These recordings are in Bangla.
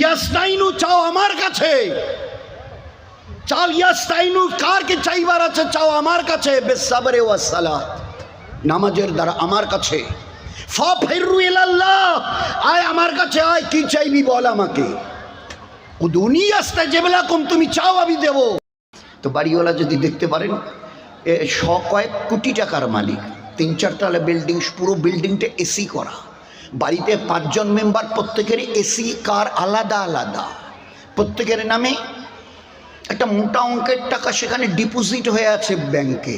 ইয়াস্তাইনু চাও আমার কাছে, চাও ইয়াস্তাইনু কারকে চাইবার আছে, চাও আমার কাছে, বিসসাবরি ওয়াস সালাত, নামাজের দ্বারা আমার কাছে। ফাফিরু ইলাল্লাহ, আয় আমার কাছে আয়, কি চাইবি বল আমাকে। উদুনি আস্তাজিব লাকুম, তুমি চাও আমি দেব। তো বাড়িওয়ালা যদি দেখতে পারেন কয়েক কোটি টাকার মালিক, 3-4 তলা বিল্ডিং, পুরো বিল্ডিংটা এসি করা, বাড়িতে 5 জন মেম্বার, প্রত্যেকের এসি কার আলাদা আলাদা, প্রত্যেকের নামে একটা মোটা অঙ্কের টাকা সেখানে ডিপোজিট হয়ে আছে ব্যাংকে।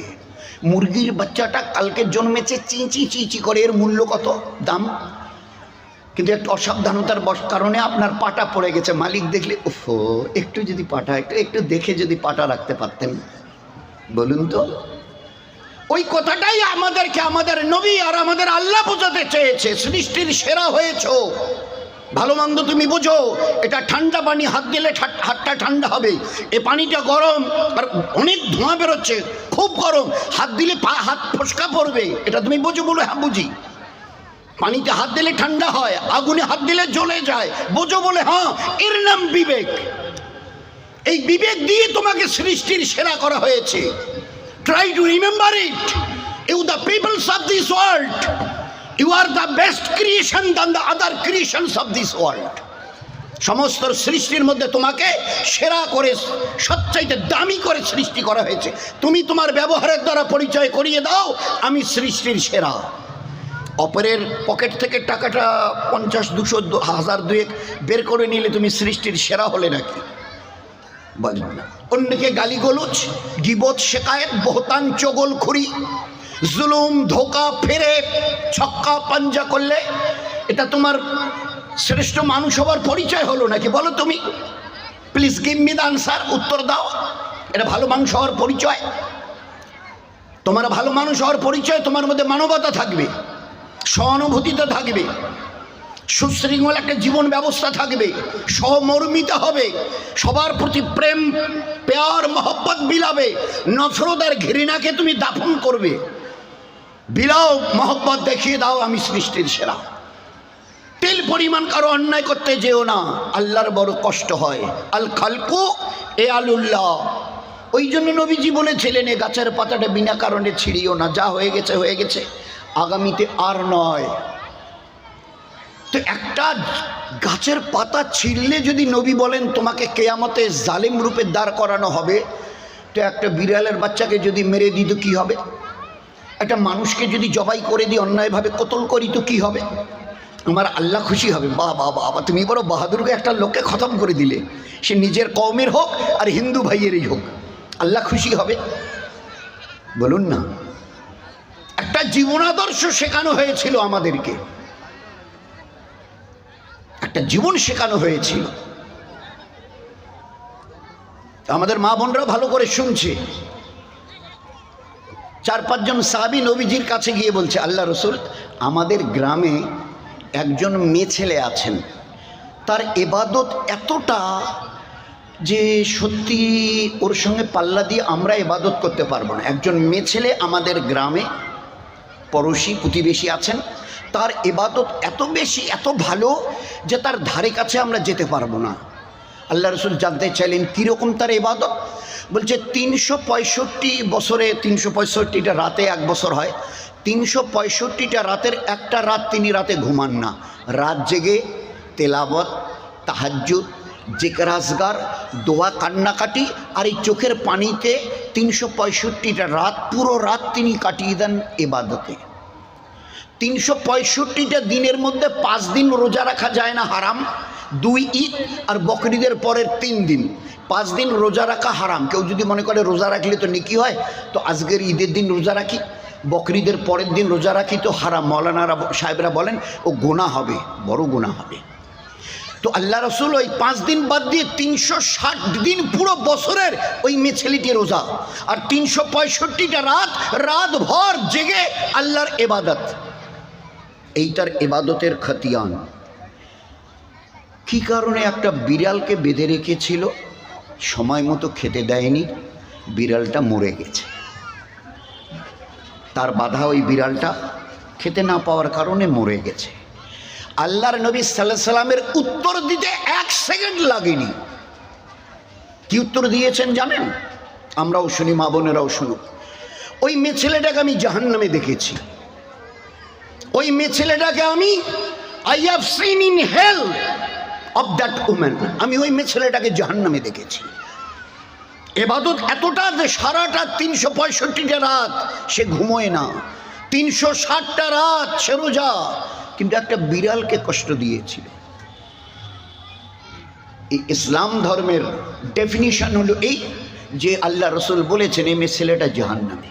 মুরগির বাচ্চাটা কালকে জন্মেছে, চিঁচি চিঁচি করে, এর মূল্য কত দাম, কিন্তু একটু অসাবধানতার কারণে আপনার পাটা পড়ে গেছে। মালিক দেখলে ওফো, একটু যদি পাটা একটু দেখে যদি পাটা রাখতে পারতেন, বলুন তো। ওই কথাটাই আমাদেরকে আমাদের নবী আর আমাদের আল্লাহ বোঝাতে চেয়েছে, সৃষ্টির সেরা হয়েছো, ভালো মন্দ তুমি বোঝো। এটা ঠান্ডা পানি, হাত দিলে হাতটা ঠান্ডা হবে, এ পানিটা গরম আর অনেক ধোঁয়া বেরোচ্ছে, খুব গরম, হাত দিলে হাত ফসকা পড়বে, এটা তুমি বোঝো? বলো হ্যাঁ বুঝি। পানিতে হাত দিলে ঠান্ডা হয়, আগুনে হাত দিলে জ্বলে যায়, বোঝো? বলে হ্যাঁ। এর নাম বিবেক। এই বিবেক দিয়ে তোমাকে সৃষ্টির সেরা করা হয়েছে। Try to remember it. You the peoples of this world, you are the best creation than the other creations of this world. সমস্ত সৃষ্টির মধ্যে তোমাকে সেরা করে, সবচাইতে দামি করে সৃষ্টি করা হয়েছে। তুমি তোমার ব্যবহারের দ্বারা পরিচয় করিয়ে দাও আমি সৃষ্টির সেরা। অপরের পকেট থেকে টাকাটা 50, 200, 1000, 2 বের করে নিলে তুমি সৃষ্টির সেরা হলে নাকি? বলবেন না। অন্যকে গালিগোলজ, গিবত, শেকায়েত, বহতান, চগলখুরি, জুলুম, ধোকা, ফেরে, ছক্কা পাঞ্জা করলে এটা তোমার শ্রেষ্ঠ মানুষ হওয়ার পরিচয় হলো নাকি? বলো তুমি, please give me the answer, উত্তর দাও। এটা ভালো মানুষ হওয়ার পরিচয়? তোমার ভালো মানুষ হওয়ার পরিচয় তোমার মধ্যে মানবতা থাকবে, সহানুভূতিতা থাকবে, সুশৃঙ্খল একটা জীবন ব্যবস্থা থাকবে, সহমর্মিতা হবে, সবার প্রতি প্রেম, প্যার, মহব্বত বিলাবে, নফরত আর ঘৃণাকে তুমি দাফন করবে। বিলাও, মহব্বত দেখিয়ে দাও আমি সৃষ্টির সেরা। তেল পরিমাণ কারো অন্যায় করতে যেও না, আল্লাহর বড় কষ্ট হয়। আল খালকু এ আলুল্লাহ। ওই জন্য নবীজি বলেছিলেন, এ গাছের পাতাটা বিনা কারণে ছিঁড়িও না, যা হয়ে গেছে হয়ে গেছে, আগামীতে আর নয়। তো একটা গাছের পাতা ছিঁড়লে যদি নবী বলেন তোমাকে কেয়ামতে জালিম রূপে দাঁড় করানো হবে, তো একটা বিড়ালের বাচ্চাকে যদি মেরে দিই তো কী হবে? একটা মানুষকে যদি জবাই করে দিই, অন্যায়ভাবে কতল করি তো কী হবে? আমার আল্লাহ খুশি হবে। বাবা বাবা, তুমি বড় বাহাদুরকে একটা লোককে খতম করে দিলে, সে নিজের কওমের হোক আর হিন্দু ভাইয়েরই হোক, আল্লাহ খুশি হবে? বলুন না। একটা জীবনাদর্শ শেখানো হয়েছিল আমাদেরকে, একটা জীবন শেখানো হয়েছিল। আমাদের মা বোনরা ভালো করে শুনছে। 4-5 জন সাহাবী নবীজির কাছে গিয়ে বলছে, আল্লাহ রসুল, আমাদের গ্রামে একজন মেয়ে ছেলে আছেন, তার ইবাদত এতটা যে সত্যি ওর সঙ্গে পাল্লা দিয়ে আমরা ইবাদত করতে পারবো না। একজন মেয়ে ছেলে আমাদের গ্রামে, পড়োশি প্রতিবেশী আছেন, তার ইবাদত এত বেশি, এত ভালো যে তার ধারে কাছে আমরা যেতে পারবো না। আল্লাহ রসুল জানতে চাইলেন কীরকম তার ইবাদত। বলছে 365 বছরে 365টা রাতে 1 বছর হয়, 365টা রাতের একটা রাত তিনি রাতে ঘুমান না, রাত জেগে তেলাওয়াত, তাহাজ্জুদ, জিকির আজগার, দোয়া, কান্নাকাটি আর এই চোখের পানিতে 365টা রাত, পুরো রাত তিনি কাটিয়ে দেন ইবাদতে। 365টা দিনের মধ্যে 5 দিন রোজা রাখা যায় না, হারাম। 2 ঈদ আর বকরিদের পরের 3 দিন, 5 দিন রোজা রাখা হারাম। কেউ যদি মনে করে রোজা রাখলে তো নেকি হয়, তো আজকের ঈদের দিন রোজা রাখি, বকরিদের পরের দিন রোজা রাখি, তো হারাম। মৌলানারা সাহেবরা বলেন ও গুনাহ হবে, বড় গুনাহ হবে। তো আল্লাহ রসুল ওই 5 দিন বাদ দিয়ে 360 দিন পুরো বছরের ওই মেয়ে ছেলেটি রোজা, আর 365টা রাত, রাত ভর জেগে আল্লাহর ইবাদত। এইটার ইবাদতের খতিয়ান কী কারণে? একটা বিড়ালকে বেঁধে রেখেছিল, সময় মতো খেতে দেয়নি, বিড়ালটা মরে গেছে। তার বাধা ওই বিড়ালটা খেতে না পাওয়ার কারণে মরে গেছে। আল্লাহর নবী সাল্লাল্লাহু আলাইহি সাল্লামের উত্তর দিতে 1 সেকেন্ড লাগেনি। কি উত্তর দিয়েছেন জানেন? আমরাও শুনি, মা বোনেরাও শুনুক। ওই মেয়ে ছেলেটাকে আমি জাহান্নামে দেখেছি। ওই মেয়ে ছেলেটাকে আমি I have seen in hell of that woman. আমি ওই মেয়ে ছেলেটাকে জাহান্নামে দেখেছি। এবাদত এতটা যে সারাটা 365টা রাত সে ঘুমোয় না, 360টা রাত সে রোজা, কিন্তু একটা বিড়ালকে কষ্ট দিয়েছিল। এই ইসলাম ধর্মের ডেফিনিশন হলো এই যে আল্লাহ রসুল বলেছেন এই মেয়ে ছেলেটা জাহান্নামে।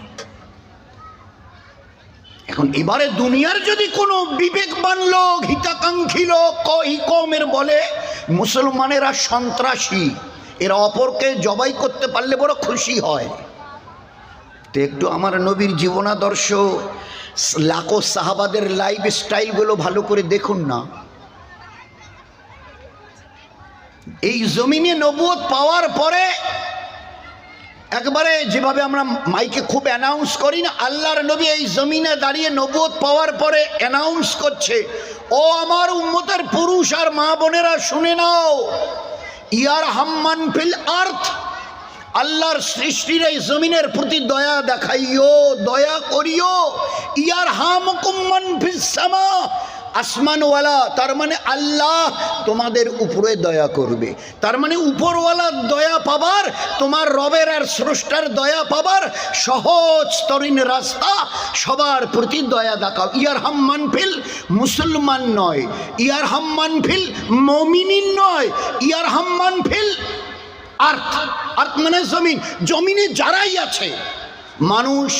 এখন এবারে দুনিয়ার যদি কোনো বিবেকবান লোক, হিতাকাঙ্ক্ষী লোক এই কওমের বলে মুসলমানেরা সন্ত্রাসী, এরা অপরকে জবাই করতে পারলে বড় খুশি হয়, তো একটু আমার নবীর জীবনাদর্শ, লাখো সাহাবাদের লাইফ স্টাইলগুলো ভালো করে দেখুন না। এই জমিনে নবুয়ত পাওয়ার পরে একবারে যেভাবে আমরা মাইকে খুব অ্যানাউন্স করি না, আল্লাহর নবী এই জমিনে দাঁড়িয়ে নবুয়ত পাওয়ার পরে অ্যানাউন্স করছে, ও আমার উম্মতের পুরুষ আর মা বোনেরা শুনে নাও, ইয়ার হাম্মান ফিল আর্থ, আল্লাহর সৃষ্টির এই জমিনের প্রতি দয়া দেখাইও, দয়া করিও। ইয়ার হামকুম মান ফিস সামা, আসমানওয়ালা, তার মানে আল্লাহ তোমাদের উপরে দয়া করবে। তার মানে উপরওয়ালার দয়া পাবার, তোমার রবের আর স্রষ্টার দয়া পাবার সহজ তরিন রাস্তা, সবার প্রতি দয়া দেখাও। ইয়ার হাম্মান ফিল মুসলমান নয়, ইয়ার হাম্মান ফিল মুমিনিন নয়, ইয়ার হাম্মান ফিল আর্থ। আর্থ মানে জমিন, জমিনে যারাই আছে মানুষ,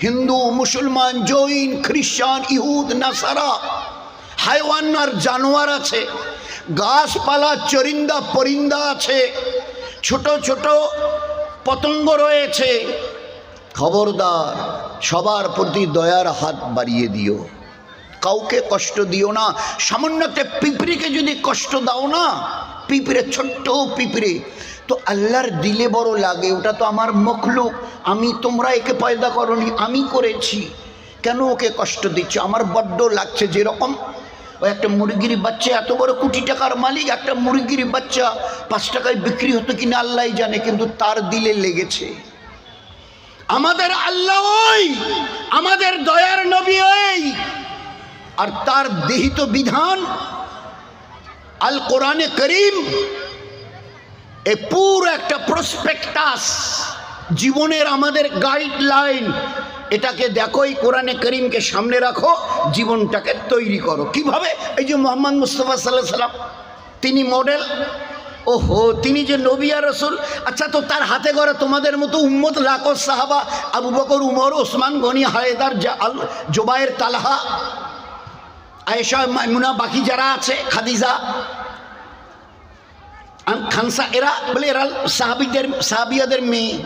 হিন্দু, মুসলমান, জৈন, খ্রিস্টান, ইহুদ, নাসারা, হাইওয়ান আর জানোয়ার আছে, গাছপালা, চরিন্দা পরিন্দা আছে, ছোট ছোট পতঙ্গ রয়েছে। খবরদার, সবার প্রতি দয়ার হাত বাড়িয়ে দিও, কাউকে কষ্ট দিও না। সামান্য একটা পিঁপড়েকে যদি কষ্ট দাও না, পিঁপড়ে, ছোট্ট পিঁপড়ে, তো আল্লাহর দিলে বড় লাগে, ওটা তো আমার মখলুক, আমি, তোমরা একে পয়দা করনি, আমি করেছি, কেন ওকে কষ্ট দিচ্ছ? আমার বড্ড লাগছে। যেরকম ওই একটা মুরগির বাচ্চা, এত বড় কোটি টাকার মালিক, একটা মুরগির বাচ্চা 5 টাকায় বিক্রি হতো কিনা আল্লাহ জানে, কিন্তু তার দিলে লেগেছে। আমাদের আল্লাহ ওই, আমাদের দয়ার নবী ওই, আর তার দেহিত বিধান আল কোরআনে করিম, এ পুরো একটা প্রসপেক্টাস, জীবনের আমাদের গাইডলাইন। এটাকে দেখো, এই কোরআনে করিমকে সামনে রাখো, জীবনটাকে তৈরি করো। কিভাবে? এই যে মোহাম্মদ মুস্তাফা সাল্লাল্লাহু আলাইহি সাল্লাম, তিনি মডেল। ওহো, তিনি যে নবী আর রাসূল, আচ্ছা, তো তার হাতে গড়া তোমাদের মতো উম্মত, লাখো সাহাবা, আবু বকর, উমর, ওসমান গনি, হায়দার, জুবায়ের, তালহা, আয়েশা, মাইমুনা, বাকি যারা আছে, খাদিজা, খানসা, এরা বলে এরা সাহাবিয়াদের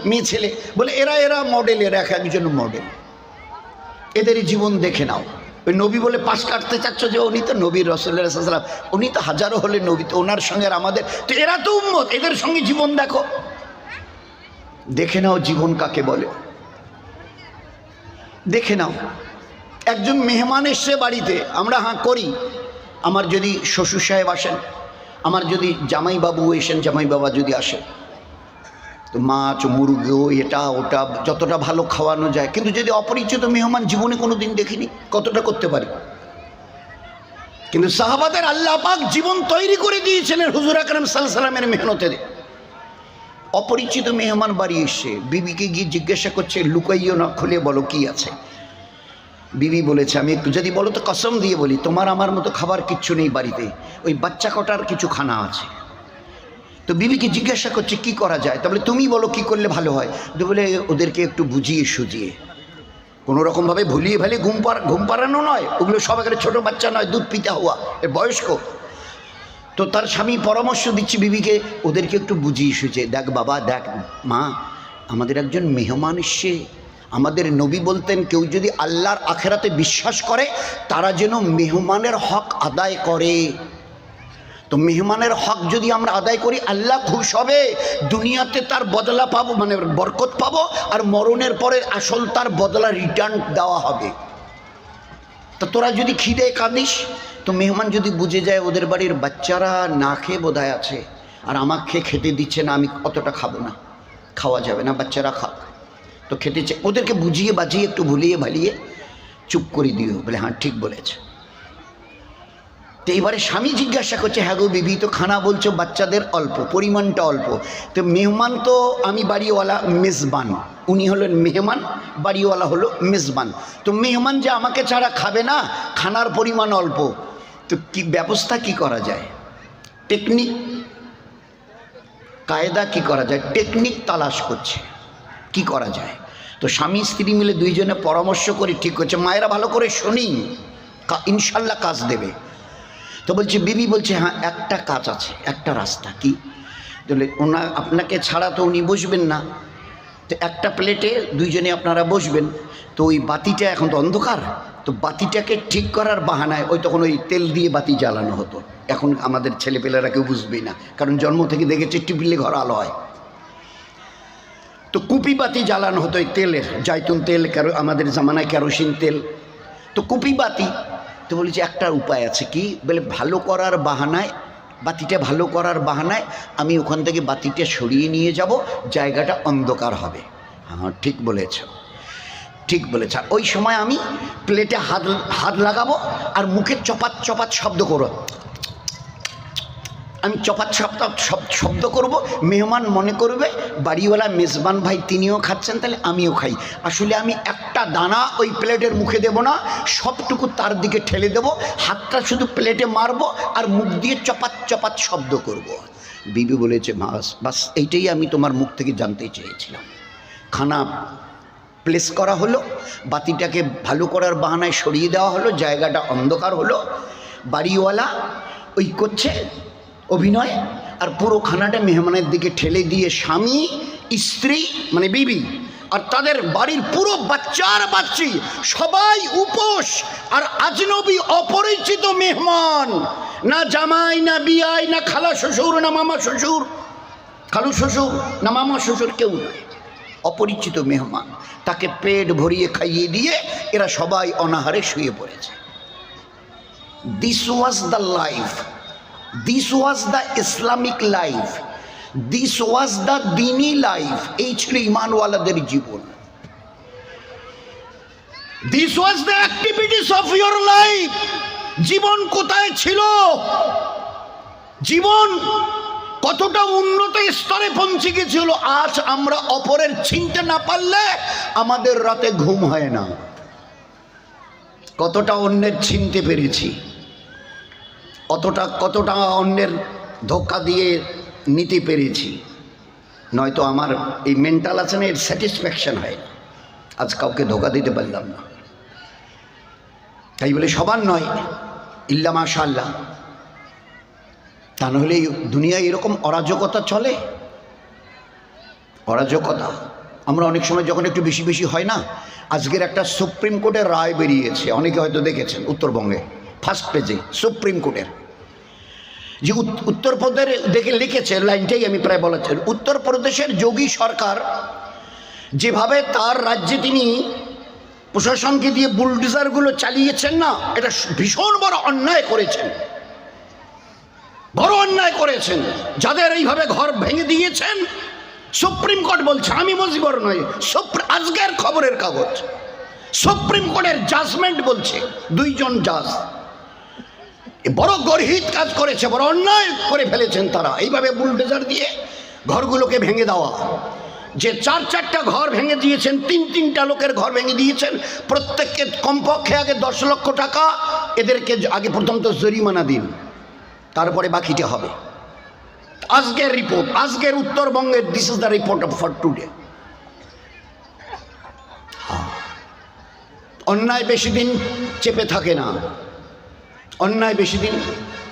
মেয়ে ছেলে, বলে এরা মডেল, এরা এক একজন মডেল, এদের জীবন দেখে নাও। ওই নবী বলে পাশ কাটতে চাচ্ছ যে উনি তো নবী, রাসূলুল্লাহ সাল্লাল্লাহু আলাইহি ওয়াসাল্লাম, উনি তো হাজারো হলে নবী, তো ওনার সঙ্গে আর আমাদের, তো এরা তো উম্মত, এদের সঙ্গে জীবন দেখো, দেখে নাও জীবন কাকে বলে, দেখে নাও। একজন মেহমান এসছে বাড়িতে, আমরা হাঁ করি, আমার যদি শ্বশুর সাহেব আসেন, আমার যদি জামাই বাবু এসেন, জামাই বাবা যদি আসে, তো মাছ, মুরগি, এটা ওটা যতটা ভালো খাওয়ানো যায়, কিন্তু যদি অপরিচিত মেহমান, জীবনে কোনো দিন দেখিনি, কতটা করতে পারি? কিন্তু সাহাবাদের আল্লাহ পাক জীবন তৈরি করে দিয়েছিলেন হুজুর আকরাম সাল্লাল্লাহু আলাইহি সাল্লামের মেহনতে। অপরিচিত মেহমান বাড়ি এসে বিবিকে গিয়ে জিজ্ঞাসা করছে, লুকাইও না, খুলে বলো কি আছে। বিবি বলেছে, আমি একটু, যদি বলো তো কসম দিয়ে বলি, তোমার আমার মতো খাবার কিচ্ছু নেই বাড়িতে, ওই বাচ্চা কটার কিছু খানা আছে। তো বিবিকে জিজ্ঞাসা করছে কি করা যায়, তাহলে তুমি বলো কি করলে ভালো হয়। তো বলে ওদেরকে একটু বুঝিয়ে সুজিয়ে, কোনো রকমভাবে ভুলিয়ে ভালিয়ে ঘুম পাড়ানো নয়, ওগুলো সব একটা ছোটো বাচ্চা নয়, দুধ পিতা হওয়া, এর বয়স্ক। তো তার স্বামী পরামর্শ দিচ্ছে বিবিকে, ওদেরকে একটু বুঝিয়ে সুজিয়ে, দেখ বাবা, দেখ মা, আমাদের একজন মেহমান এসছে, আমাদের নবী বলতেন কেউ যদি আল্লাহর আখেরাতে বিশ্বাস করে, তারা যেন মেহমানের হক আদায় করে। তো মেহমানের হক যদি আমরা আদায় করি, আল্লাহ খুশ হবে, দুনিয়াতে তার বদলা পাবো, মানে বরকত পাবো, আর মরণের পরে আসল তার বদলা রিটার্ন দেওয়া হবে। তো তোরা যদি খিদে কাঁদিস, তো মেহমান যদি বুঝে যায় ওদের বাড়ির বাচ্চারা না খেয়ে বোধহয় আছে আর আমাকে খেতে দিচ্ছে না, আমি অতটা খাবো না, খাওয়া যাবে না, বাচ্চারা খাক, তো খেতে চাই, ওদেরকে বুঝিয়ে বাজিয়ে একটু ভুলিয়ে ভালিয়ে চুপ করে দিও, বলে হ্যাঁ ঠিক বলেছে। তো এবারে স্বামী জিজ্ঞাসা করছে, হ্যাঁ গো বিবি, তো খানা বলছো বাচ্চাদের অল্প, পরিমাণটা অল্প, তো মেহমান তো আমি বাড়িওয়ালা মেজবান, উনি হলেন মেহমান, বাড়িওয়ালা হলো মেজবান, তো মেহমান যে আমাকে ছাড়া খাবে না, খানার পরিমাণ অল্প, তো কি ব্যবস্থা কি করা যায়, টেকনিক কায়দা কি করা যায়, টেকনিক তালাশ করছে কি করা যায়। তো স্বামী স্ত্রী মিলে দুইজনে পরামর্শ করে ঠিক করছে, মায়েরা ভালো করে শুনি, ইনশাল্লাহ কাজ দেবে। তো বলছে বিবি বলছে, হ্যাঁ একটা কাজ আছে, একটা রাস্তা। কি? বলে আপনাকে ছাড়া তো উনি বসবেন না, তো একটা প্লেটে দুইজনে আপনারা বসবেন, তো ওই বাতিটা এখন তো অন্ধকার, তো বাতিটাকে ঠিক করার বাহানায়, ওই তখন ওই তেল দিয়ে বাতি জ্বালানো হতো, এখন আমাদের ছেলেপেলেরা কেউ বুঝবেই না, কারণ জন্ম থেকে দেখেছে টিপিলে ঘর আলো হয়, তো কুপি বাতি জ্বালানো হতো ওই তেলের, জাইতুন তেল, আমাদের জামানায় কেরোসিন তেল, তো কুপি বাতি। তো বলেছি একটা উপায় আছে। কি? বলে ভালো করার বাহানায়, বাতিটা ভালো করার বাহানায় আমি ওখান থেকে বাতিটা সরিয়ে নিয়ে যাব, জায়গাটা অন্ধকার হবে। হ্যাঁ ঠিক বলেছ, ঠিক বলেছ। ওই সময় আমি প্লেটে হাত লাগাবো আর মুখে চপাত চপাত শব্দ করো, আমি চপাত চপাত শব্দ করব, মেহমান মনে করবে বাড়িওয়ালা মেজবান ভাই তিনিও খাচ্ছেন, তাহলে আমিও খাই। আসলে আমি একটা দানা ওই প্লেটের মুখে দেব না, সবটুকু তার দিকে ঠেলে দেব, হাতটা শুধু প্লেটে মারবো আর মুখ দিয়ে চপাত চপাত শব্দ করব। বিবি বলেছে, বাস এইটাই আমি তোমার মুখ থেকে জানতে চেয়েছিলাম। খানা প্লেস করা হলো, বাতিটাকে ভালো করার বাহানায় সরিয়ে দেওয়া হলো, জায়গাটা অন্ধকার হলো, বাড়িওয়ালা ওই করছে অভিনয়, আর পুরো খানাটা মেহমানের দিকে ঠেলে দিয়ে স্বামী স্ত্রী মানে বিবি আর তাদের বাড়ির পুরো বাচ্চার বাচ্চি সবাই উপোস, আর আজনবী অপরিচিত মেহমান, না জামাই না বিয়াই না খালা শ্বশুর না মামা শ্বশুর, খালু শ্বশুর না মামা শ্বশুর, কেউ নয়, অপরিচিত মেহমান, তাকে পেট ভরিয়ে খাইয়ে দিয়ে এরা সবাই অনাহারে শুয়ে পড়েছে। This was the life, this was the Islamic life, this was the দিনী লাইফ। এই ছিল ইমানওয়ালাদের জীবন। This was the activities of your life. জীবন কোথায় ছিল? জীবন কতটা উন্নত স্তরে পৌঁছে গেছিল। আজ আমরা অপরের চিনতে না পারলে আমাদের রাতে ঘুম হয় না। কতটা অন্যের চিনতে পেরেছি, কতটা অন্যের ধোঁকা দিয়ে নিতে পেরেছি, নয়তো আমার এই মেন্টাল আছে না, এর স্যাটিসফ্যাকশন হয় না। আজ কাউকে ধোঁকা দিতে পারলাম না, তাই বলে সবার নয়, ইল্লা মাশাআল্লাহ। তা নাহলে এই দুনিয়ায় এরকম অরাজকতা চলে, অরাজকতা। আমরা অনেক সময় যখন একটু বেশি বেশি হয় না, আজকের একটা সুপ্রিম কোর্টের রায় বেরিয়েছে, অনেকে হয়তো দেখেছেন, উত্তরবঙ্গে ফার্স্ট পেজে সুপ্রিম কোর্টের যে উত্তরপ্রদেশ দেখে লিখেছে, লাইনটাই আমি প্রায় বলার চাই। উত্তরপ্রদেশের যোগী সরকার যেভাবে তার রাজ্যে তিনি প্রশাসনকে দিয়ে বুলডোজারগুলো চালিয়েছেন না, এটা ভীষণ বড় অন্যায় করেছেন, বড় অন্যায় করেছেন। যাদের এইভাবে ঘর ভেঙে দিয়েছেন, সুপ্রিম কোর্ট বলছে, আমি মজিবর নয়, আজকের খবরের কাগজ, সুপ্রিম কোর্টের জাজমেন্ট বলছে, দুইজন জাজ বড় গর্হিত কাজ করেছে, বড় অন্যায় করে ফেলেছেন তারা, এইভাবে বুলডোজার দিয়ে ঘরগুলোকে ভেঙে দেওয়া। যে 4-4টা ঘর ভেঙে দিয়েছেন, 3-3টা লোকের ঘর ভেঙে দিয়েছেন, প্রত্যেককে কমপক্ষে আগে 10 লক্ষ টাকা এদেরকে আগে প্রথম তো জরিমানা দিন, তারপরে বাকিটা হবে। আজকের রিপোর্ট, আজকের উত্তরবঙ্গের, this is the report for today. অন্যায় বেশি দিন চেপে থাকে না, অন্যায় বেশি দিন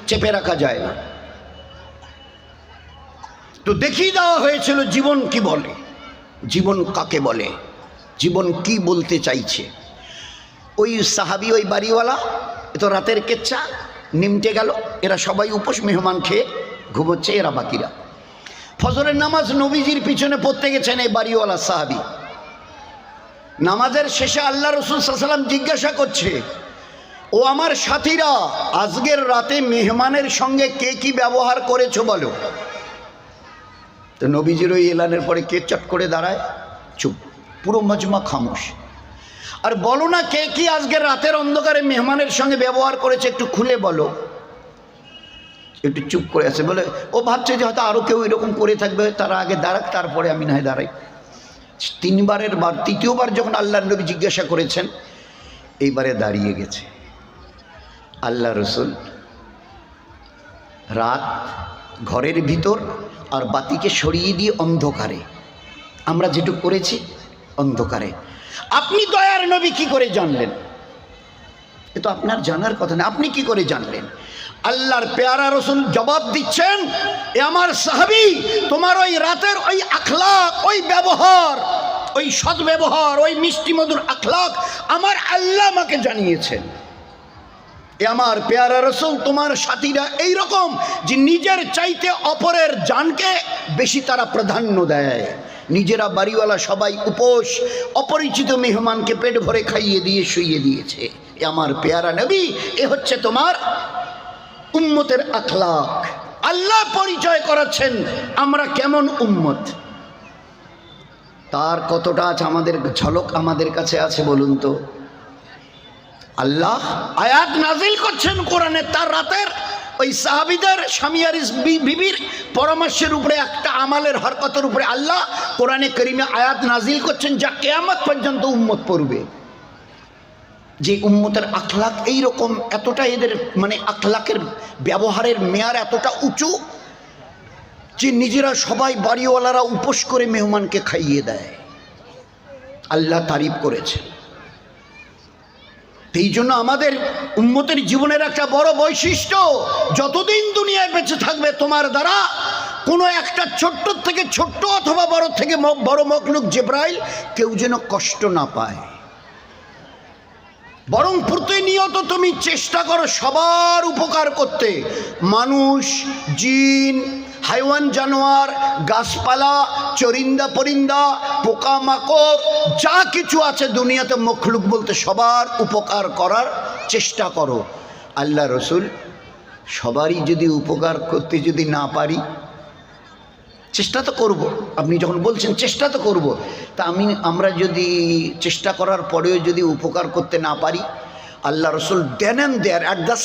চেপে রাখা যায় না। তো দেখিয়ে দেওয়া হয়েছিল জীবন কি বলে, জীবন কাকে বলে, জীবন কি বলতে চাইছে। ওই সাহাবি, ওই বাড়িওয়ালা, এ তো রাতের কেচ্ছা, নিমটে গেল, এরা সবাই উপোস, মেহমান খেয়ে ঘুমোচ্ছে, এরা বাকিরা। ফজরের নামাজ নবীজির পিছনে পড়তে গেছেন এই বাড়িওয়ালা সাহাবি। নামাজের শেষে আল্লাহ রসুল সাল্লাল্লাহু আলাইহি ওয়াসাল্লাম জিজ্ঞাসা করছে, ও ও আমার সাথীরা, আজকের রাতে মেহমানের সঙ্গে কে কি ব্যবহার করেছো বলো। তো নবীজির ওই এলানের পরে কে চট করে দাঁড়ায়? চুপ, পুরো মজমা খামোশ। আর বলো না কে কি আজকের রাতের অন্ধকারে মেহমানের সঙ্গে ব্যবহার করেছে, একটু খুলে বলো। একটু চুপ করে আছে, বলে ও ভাবছে যে হয়তো আরও কেউ এরকম করে থাকবে, তারা আগে দাঁড়াক, তারপরে আমি না হয় দাঁড়াই। তৃতীয়বার যখন আল্লাহর নবী জিজ্ঞাসা করেছেন, এইবারে দাঁড়িয়ে গেছে। আল্লাহ রসুল রাত, ঘরের ভিতর আর বাতিকে সরিয়ে দিয়ে অন্ধকারে, আমরা যেটুকু করেছি অন্ধকারে। আপনি দয়ার নবী কি করে জানলেন? এ তো আপনার জানার কথা না, আপনি কি করে জানলেন? আল্লাহর পেয়ারা রসুল জবাব দিচ্ছেন, এ আমার সাহাবী, তোমার ওই রাতের ওই আখলাক, ওই ব্যবহার, ওই সদ্ব্যবহার, ওই মিষ্টি মধুর আখলাক আমার আল্লাহ আমাকে জানিয়েছেন। এ আমার পেয়ারা রসুল, তোমার সাথীরা এই রকম যে নিজের চাইতে অপরের জানকে বেশি তারা প্রাধান্য দেয়। নিজেরা বাড়িওয়ালা সবাই উপোস, অপরিচিত মেহমানকে পেট ভরে খাইয়ে দিয়ে শুইয়ে দিয়েছে। এ আমার পেয়ারা নবী, এ হচ্ছে তোমার উম্মতের আখলাক। আল্লাহ পরিচয় করাচ্ছেন আমরা কেমন উম্মত, তার কতটা আছে আমাদের ঝলক আমাদের কাছে আছে বলুন তো। আল্লাহ আয়াত নাজিল করছেন কোরআনে, তার রাতের ওই সাহাবীদের স্বামী আর বিবির পরামর্শের উপরে, একটা আমালের হরকতের উপরে আল্লাহ কোরআনে কারিমে আয়াত নাজিল করছেন, যা কিয়ামত পর্যন্ত উম্মত পড়বে। যে উম্মতের আখলাক এইরকম, এতটা এদের মানে আখলাকের ব্যবহারের মেয়ার এতটা উঁচু যে নিজেরা সবাই বাড়িওয়ালারা উপোস করে মেহমানকে খাইয়ে দেয়। আল্লাহ তারিফ করেছে। এই জন্য আমাদের উম্মতের জীবনের একটা বড় বৈশিষ্ট্য, যতদিন দুনিয়ায় বেঁচে থাকবে তোমার দ্বারা কোনো একটা ছোট্ট থেকে ছোট্ট অথবা বড় থেকে বড় মখলুক জিবরাইল কেউ যেন কষ্ট না পায়। বরং প্রতিনিয়ত তুমি চেষ্টা করো সবার উপকার করতে। মানুষ, জিন, হাইওয়ান, জানোয়ার, গাছপালা, চরিন্দা পরিন্দা, পোকামাকড়, যা কিছু আছে দুনিয়াতে মখলুক বলতে সবার উপকার করার চেষ্টা করো। আল্লাহ রসুল, সবারই যদি উপকার করতে যদি না পারি, চেষ্টা তো করব। আপনি যখন বলছেন চেষ্টা তো করব, তা আমরা যদি চেষ্টা করার পরেও যদি উপকার করতে না পারি, আল্লাহ রসুল then and there at the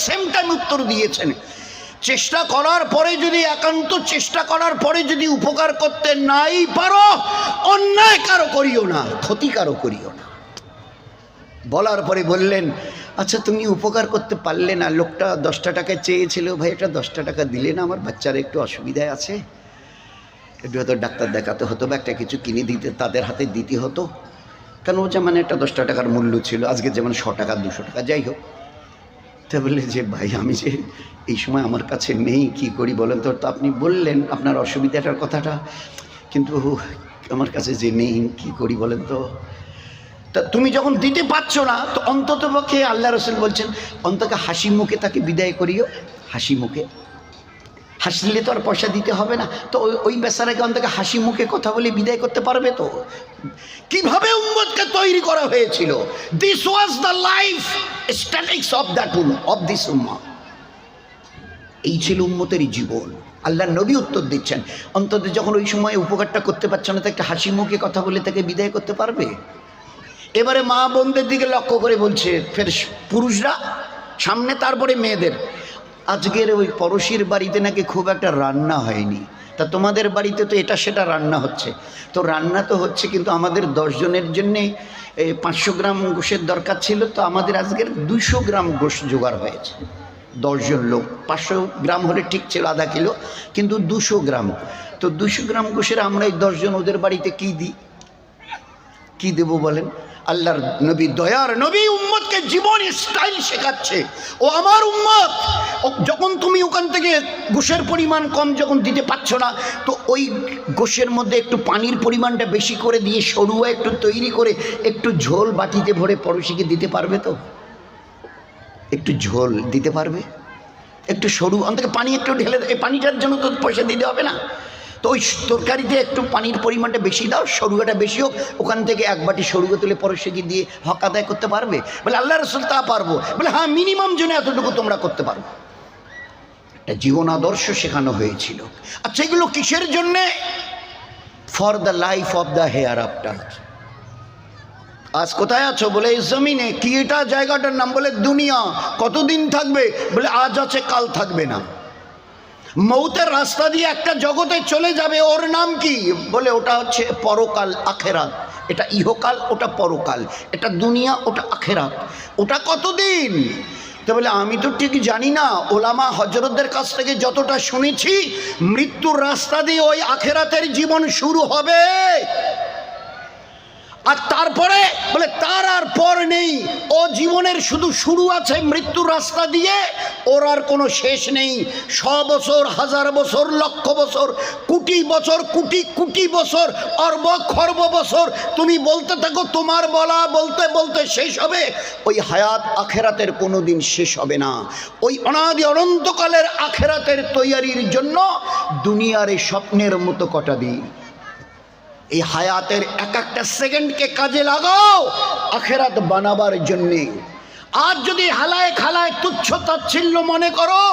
same time উত্তর দিয়েছেন, চেষ্টা করার পরে যদি, একান্ত চেষ্টা করার পরে যদি উপকার করতে নাই পারো, অন্যায় কারো করিও না, ক্ষতি কারো করিও না। বলার পরে বললেন, আচ্ছা তুমি উপকার করতে পারলে না, লোকটা 10টা টাকা চেয়েছিল, ভাই এটা 10টা টাকা দিলে না, আমার বাচ্চারা একটু অসুবিধায় আছে, একটু হয়তো ডাক্তার দেখাতে হতো বা একটা কিছু কিনে দিতে তাদের হাতে দিতে হতো, কেন ও যেমন একটা 10টা টাকার মূল্য ছিল, আজকে যেমন 100 টাকা 200 টাকা যাই হোক। তা বললে যে ভাই আমি যে এই সময় আমার কাছে নেই, কি করি বলেন তো। আপনি বললেন আপনার অসুবিধাটার কথাটা, কিন্তু আমার কাছে যে নেই, কি করি বলেন তো। তা তুমি যখন দিতে পারছো না, তো অন্তত পক্ষে আল্লাহ রসুল বলছেন অন্তত হাসি মুখে তাকে বিদায় করিও। হাসি মুখে, হাসলে তো আর পয়সা দিতে হবে না, তো ওই বেচারাকে অন্তত হাসি মুখে কথা বলে বিদায় করতে পারবে তো। কিভাবে উম্মতকে তৈরি করা হয়েছিল, this was the life statics of this উম্মাহ। এই ছিল উম্মতের জীবন। আল্লাহ নবী উত্তর দিচ্ছেন, অন্তত যখন ওই সময় উপকারটা করতে পারছো না, তাকে হাসি মুখে কথা বলে তাকে বিদায় করতে পারবে। এবারে মা বোনদের দিকে লক্ষ্য করে বলছে, ফের পুরুষরা সামনে, তারপরে মেয়েদের। আজকের ওই পড়শির বাড়িতে নাকি খুব একটা রান্না হয়নি, তা তোমাদের বাড়িতে তো এটা সেটা রান্না হচ্ছে। তো রান্না তো হচ্ছে, কিন্তু আমাদের 10 জনের জন্যে 500 গ্রাম গোশের দরকার ছিল, তো আমাদের আজকের 200 গ্রাম গোশ জোগাড় হয়েছে। 10 জন লোক, 500 গ্রাম হলে ঠিক ছিল, আধা কিলো, কিন্তু 200 গ্রাম। তো 200 গ্রাম গোশের আমরা এই 10 জন ওদের বাড়িতে কী দিই, কী দেবো বলেন। আল্লাহর নবী, দয়ার নবী উম্মতকে জীবন স্টাইল শেখাচ্ছে। ও আমার উম্মত, যখন তুমি ওখান থেকে গোশের পরিমাণ কম যখন দিতে পারছো না, তো ওই গোশের মধ্যে একটু পানির পরিমাণটা বেশি করে দিয়ে সরুয়া একটু তৈরি করে একটু ঝোল বাটিতে ভরে পড়োশিকে দিতে পারবে তো? একটু ঝোল দিতে পারবে, একটু সরু, অন্তত পানি একটু ঢেলে, এই পানিটার জন্য তো পয়সা দিতে হবে না। তো ওই তরকারিতে একটু পানির পরিমাণটা বেশি দাও, সরুগাটা বেশি হোক, ওখান থেকে এক বাটি সরুগা তুলে পরশে গিয়ে দিয়ে হক আদায় করতে পারবে? বলে আল্লাহ রসুল তা পারবো। বলে হ্যাঁ, মিনিমাম জন্য এতটুকু তোমরা করতে পারো। একটা জীবন আদর্শ শেখানো হয়েছিল। আচ্ছা, এগুলো কিসের জন্যে? For the life of the hair after. আজ কোথায় আছো? বলে এই জমিনে। কি এটা জায়গাটার নাম? বলে দুনিয়া। কতদিন থাকবে? বলে আজ আছে কাল থাকবে না। মৌতের রাস্তা দিয়ে একটা জগতে চলে যাবে, ওর নাম কি? বলে ওটা হচ্ছে পরকাল, আখেরাত। এটা ইহকাল, ওটা পরকাল। এটা দুনিয়া, ওটা আখেরাত। ওটা কতদিন? তো বলে আমি তো ঠিক জানি না, ওলামা হজরতদের কাছ থেকে যতটা শুনেছি, মৃত্যুর রাস্তা দিয়ে ওই আখেরাতের জীবন শুরু হবে। আর তারপরে বলে তার আর পর নেই। ও জীবনের শুধু শুরু আছে মৃত্যুর রাস্তা দিয়ে, ওর আর কোনো শেষ নেই। 100 বছর, 1000 বছর, লক্ষ বছর, কোটি বছর, কোটি কোটি বছর, অর্ব খর্ব বছর তুমি বলতে থাকো, তোমার বলা বলতে বলতে শেষ হবে। ওই হায়াত আখেরাতের কোনো দিন শেষ হবে না। ওই অনাদি অনন্তকালের আখেরাতের তৈয়ারির জন্য দুনিয়ার এই স্বপ্নের মতো কটা দিন। এই হায়াতের এক একটা সেকেন্ডকে কাজে লাগাও আখেরাত বানাবার জন্যে। আজ যদি হালায় খালায় তুচ্ছ তাচ্ছিল্য মনে করো,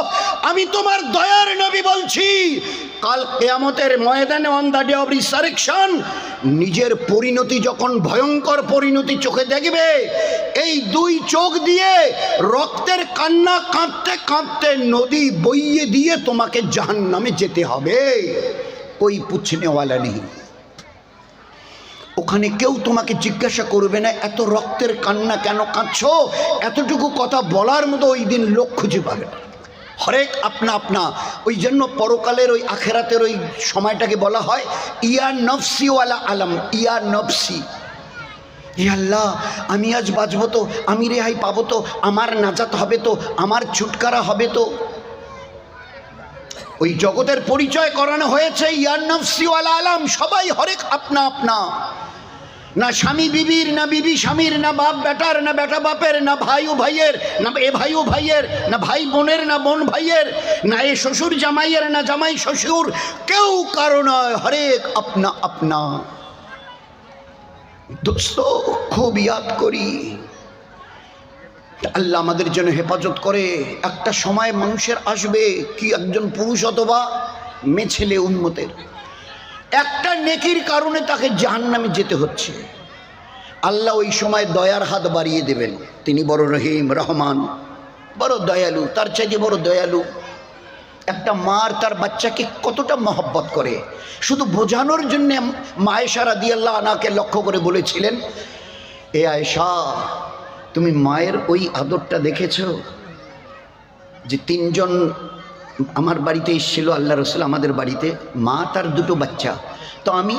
আমি তোমার দয়ার নবী বলছি, কাল কিয়ামতের ময়দানে on the day of resurrection নিজের পরিণতি যখন ভয়ঙ্কর পরিণতি চোখে দেখবে, এই 2 চোখ দিয়ে রক্তের কান্না কাঁদতে কাঁদতে নদী বইয়ে দিয়ে তোমাকে জাহান্নামে যেতে হবে। কোই পুছনেওয়ালা নেই। ওখানে কেউ তোমাকে জিজ্ঞাসা করবে না এত রক্তের কান্না কেন কাঁদছো। এতটুকু কথা বলার মতো ওই দিন লোক খুঁজে পাবে না। হরেক আপনা আপনা। ওই জন্য পরকালের ওই আখেরাতের ওই সময়টাকে বলা হয় ইয়া নফসি ওয়ালা আলম। ইয়া নফসি, হে আল্লাহ, আমি আজ বাঁচবো তো, আমি রেহাই পাবো তো, আমার নাজাত হবে তো, আমার ছুটকারা হবে তো। ওই জগতের পরিচয় করানো হয়েছে ইয়া নফসি ওয়ালা আলম। সবাই হরেক আপনা আপনা। না স্বামী বিবির, না বিবি স্বামীর, না বাপ বেটার, না বেটা বাপের, না ভাই ও ভাইয়ের, না এ ভাই ও ভাইয়ের, না ভাই বোনের, না বোন ভাইয়ের, না এ শ্বশুর জামাইয়ের, না জামাই শ্বশুর। কেউ কারো নয়, হরেক আপনা আপনা। দোস্ত খুব ইয়াদ করি, আল্লাহ আমাদের জন্য হেফাজত করে। একটা সময় মানুষের আসবে, কি একজন পুরুষ অথবা মেয়ে ছেলে উম্মতের, একটা নেকির কারণে তাকে জাহান্নামে যেতে হচ্ছে। আল্লাহ ওই সময় দয়ার হাত বাড়িয়ে দেবেন। তিনি বড় রহিম, রহমান, বড় দয়ালু। তার চাইতে বড় দয়ালু একটা মার তার বাচ্চাকে কতটা মহব্বত করে, শুধু বোঝানোর জন্য মা আয়েশা রাদিয়াল্লাহু আনহাকে লক্ষ্য করে বলেছিলেন, এ আয়েশা, তুমি মায়ের ওই আদরটা দেখেছ? যে 3 জন আমার বাড়িতে এসেছিল আল্লাহ রসুল, আমাদের বাড়িতে, মা তার 2টো বাচ্চা। তো আমি